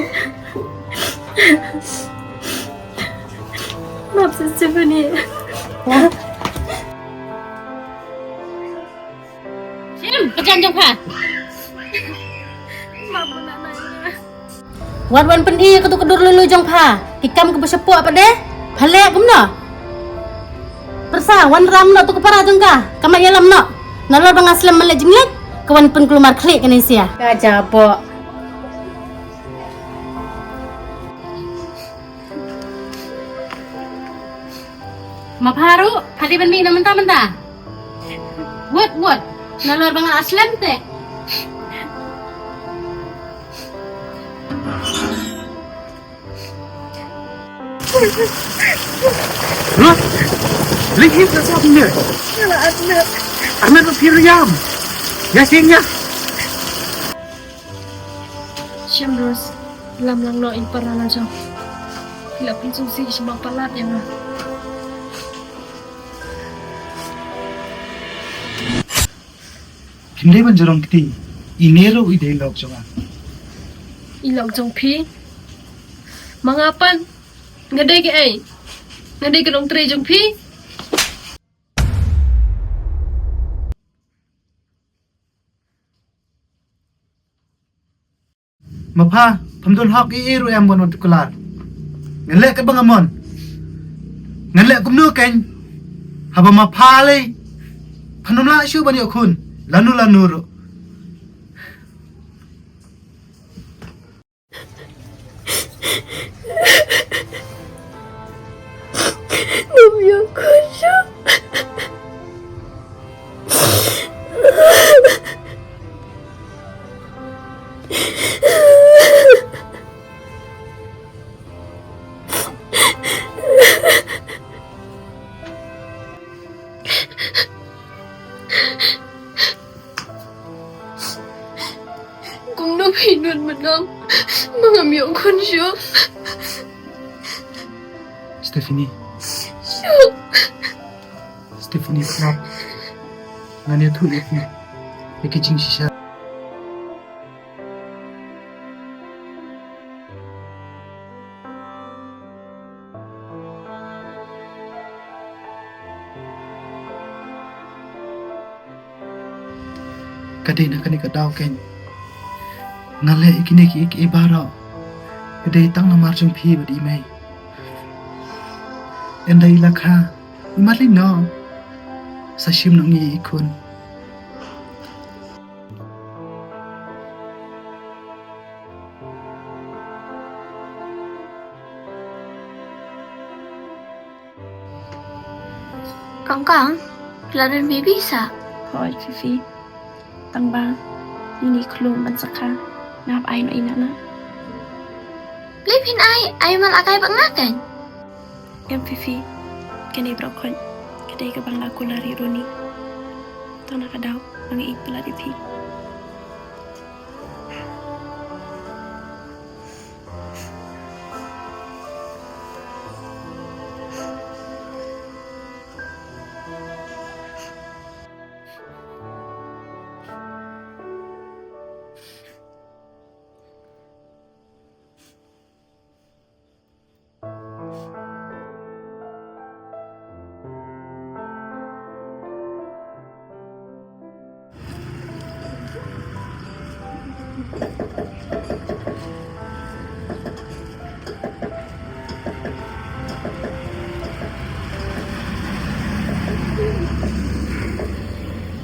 Maaf si Stephanie. Sim, pejan jong pha. Maaf Nana. Wan pen I ketu kedur lulu jong pha. Kikam ke besepu apa deh? Phale kumno. Persa wan ram no tu kepara jong ka. Kamak yalam no. Nalor bang aslam male jinglek. Kawan pen kelumar klik kan isia. Kaja po. Mapharu, hadi ban mi na mentah. What? Nalor bang aslam te. Rus, lihat tak sabnya. Ahmed berfiriam. Ya singnya. Siam Rose. Lam lang no in parana jong. Bila pensusi sebab palat yang no. Hindi man jorong kiti. Inero ide lok jonga. Ilok jong Pi. Mangapan? Ngaday ke ay? Ngaday ke dong tre jong Pi? Mapha, pamdon hok iiru em bon kular. Ngelek ke bang amon. Ngelek kumnu ken. Haba mapha le. Panumla syu bani okun. Lanu ro. Nabi aku syok. Kung napinon manam, mga miyong syok. Stephanie, Syok. Stephanie kenapa? Ngani tu ifi. Iki jing shisha. Kadai nak kani kadau ken. Ngale ikini ki iki ibara. Kadai tang na marjung phi badi mai. Endai lakha. Imatli no. Sashim nang ni ikun. Kang, kelaran baby sa. Hoi Fifi. Tang ba. Ini klum ban sakha. Ngap ai no ina na. Lipin ay malakay bang nakan. Em Fifi. Kani brokon. Kadai ka bang laku lari Roni. Tang nakadaw. Ang iig pala di Pi.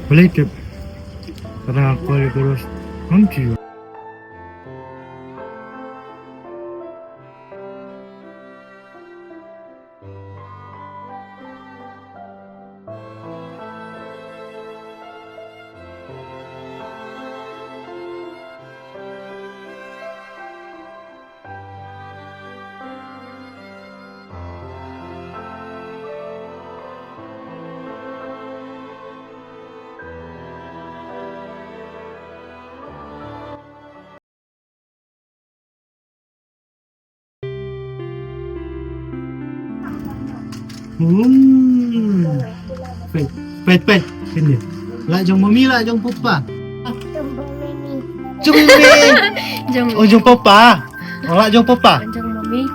Balik karena aku terus nanti. Pet, sini. Lah jong mami lah jong papa. Jong mami. Jong Oh jong papa. Oh lah jong papa. jong mami,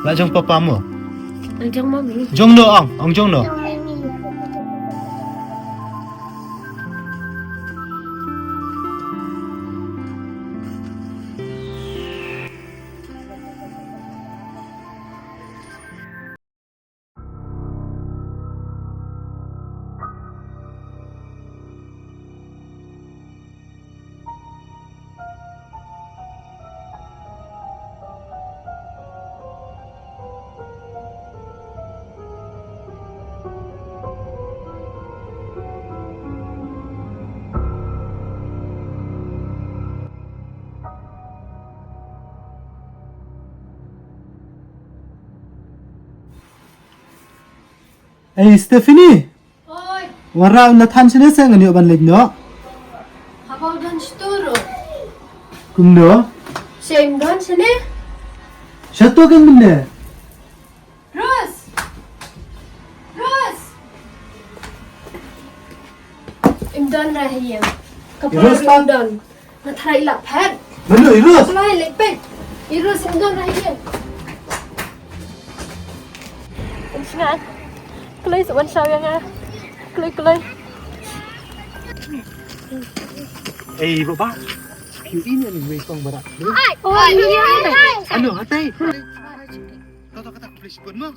Lah jong papa mo. jong mami. Jong do ong jong do. Hey Stephanie. Oi, Wara Nathan sini saya ngani oban lek no. habang dan sturo. Kumno. Same dan sini. Shato kan bende. Rose. Imdan rahiyam. Rose Kapal imdan. Nathai la pad. Mano Iros. Kapal lepet. Irus imdan rahiyam. Ingat. Kelai sewan saya nga. Kelai. Eh bapa. Ini ni wei kong barak. Oh, iya. Ano hatay. Kata kata please pun mo.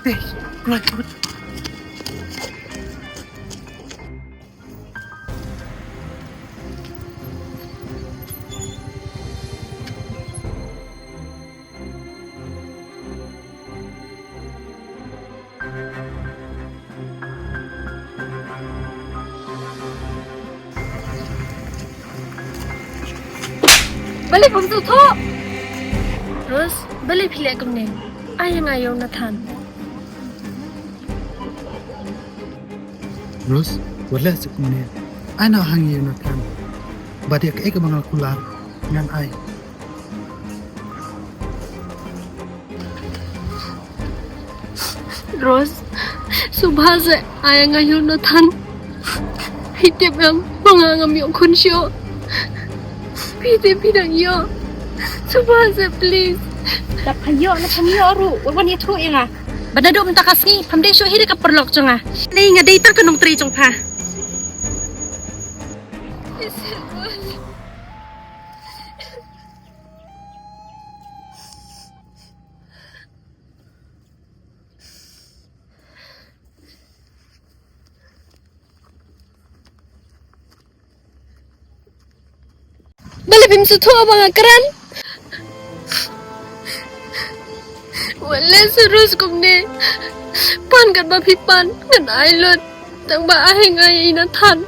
Hey, keluar. Balik pemsu tu. Terus balik pilih kemana? Ayang ayong Nathan. Rose, wala sa kumne. Ay na hangi na kan. Badi ka eka mga kular ngan ay. Rose, subha se ayang ayong Nathan. Hitip yang mangangam yung kunsyo. Hitip pinang yo. Subha se please. Lapayo ru. Wan itu yang ah. Banado minta kasih. Pamde syo hiri ka perlok jong ah. Nei nga data ka nung tri jong pa. Balik bim sutu abang keran. Wala serus kumne. Pan kat ba pipan ngan ailot. Tang ba ahing ay Nathan.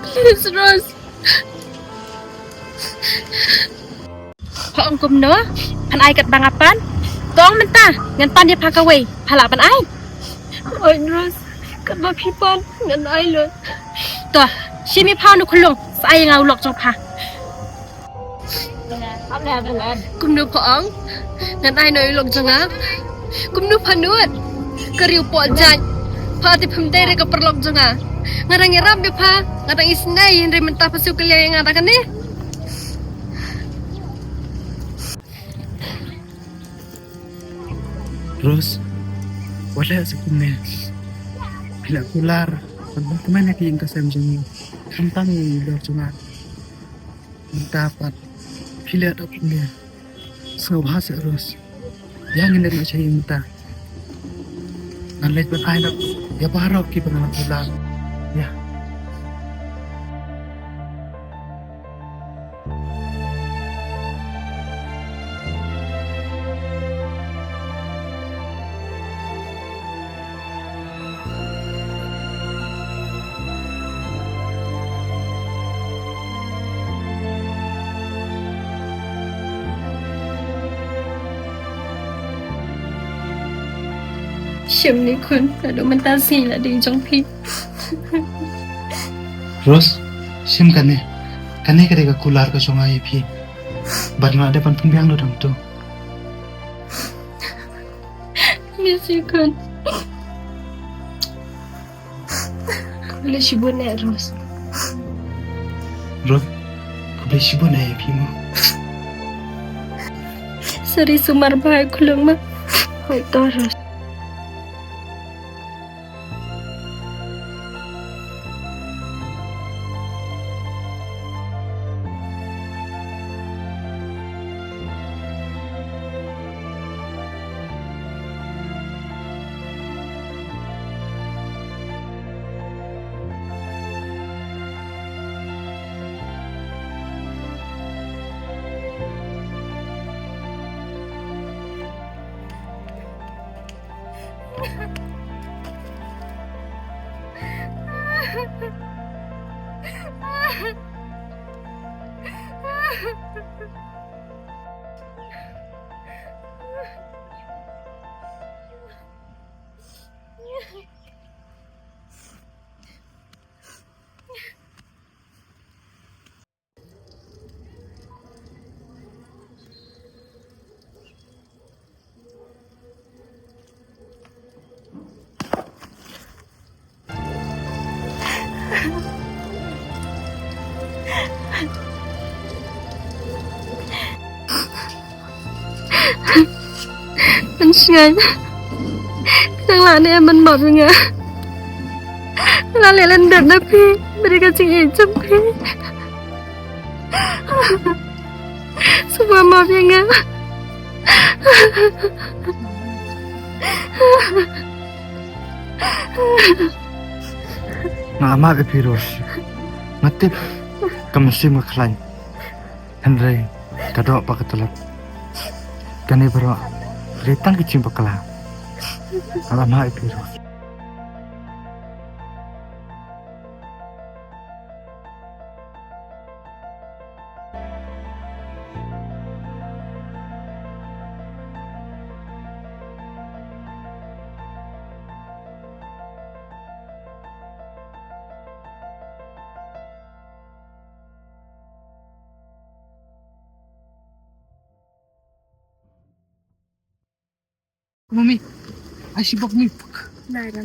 Please Rose. Hong kum no. Pan ai kat bangapan. Tong menta ngan pan dia pakaway. Phala pan ai. Oi Rose. Kat ba pipan ngan ailot. Toh, simi pau nu kulung. Sai ngau lok jong pa. Kumnu paang. Ngan ai noi lok janga. Kumnu panuat. Kariu po jan. Pa ti pamdere ka perlok janga. Ngarang irap be pa. Ngarang isnay henry menta pasu kelya yang ngarakan ni. Rose, wala sa kumne. Bila kular. Teman-teman yang yang kasam jeng. Kantang lo cuma. Dapat. Bila ada kumne. Sebahasa Rose. Jangan dari saya minta. Nanlait ba tayo na yabaraw ki pangalang ulan. Ya. Siam ni kun, ada mentasi lah di jong pi. Ros, sim kane ka kular ka songa ipi. Barna ada pan pembiang lo dong tu. Miss you kun. Boleh sibuk nak Ros. Ros, kau boleh sibuk na ipi mo. Seri sumar baik kulung mah. Hoi to Ros. Anh Ngân Thằng lạ này em bật rồi nha Là lẽ lên đợt đó Phi Beri kacing hijau Phi Semua maaf ya nga Nama ke Ros. Natip kamsi maklan. Henry kadok pa katelap. Kani bro. Retang kicim pakala. Alama ke Ros. Mami, ay sibak mi. Dah dah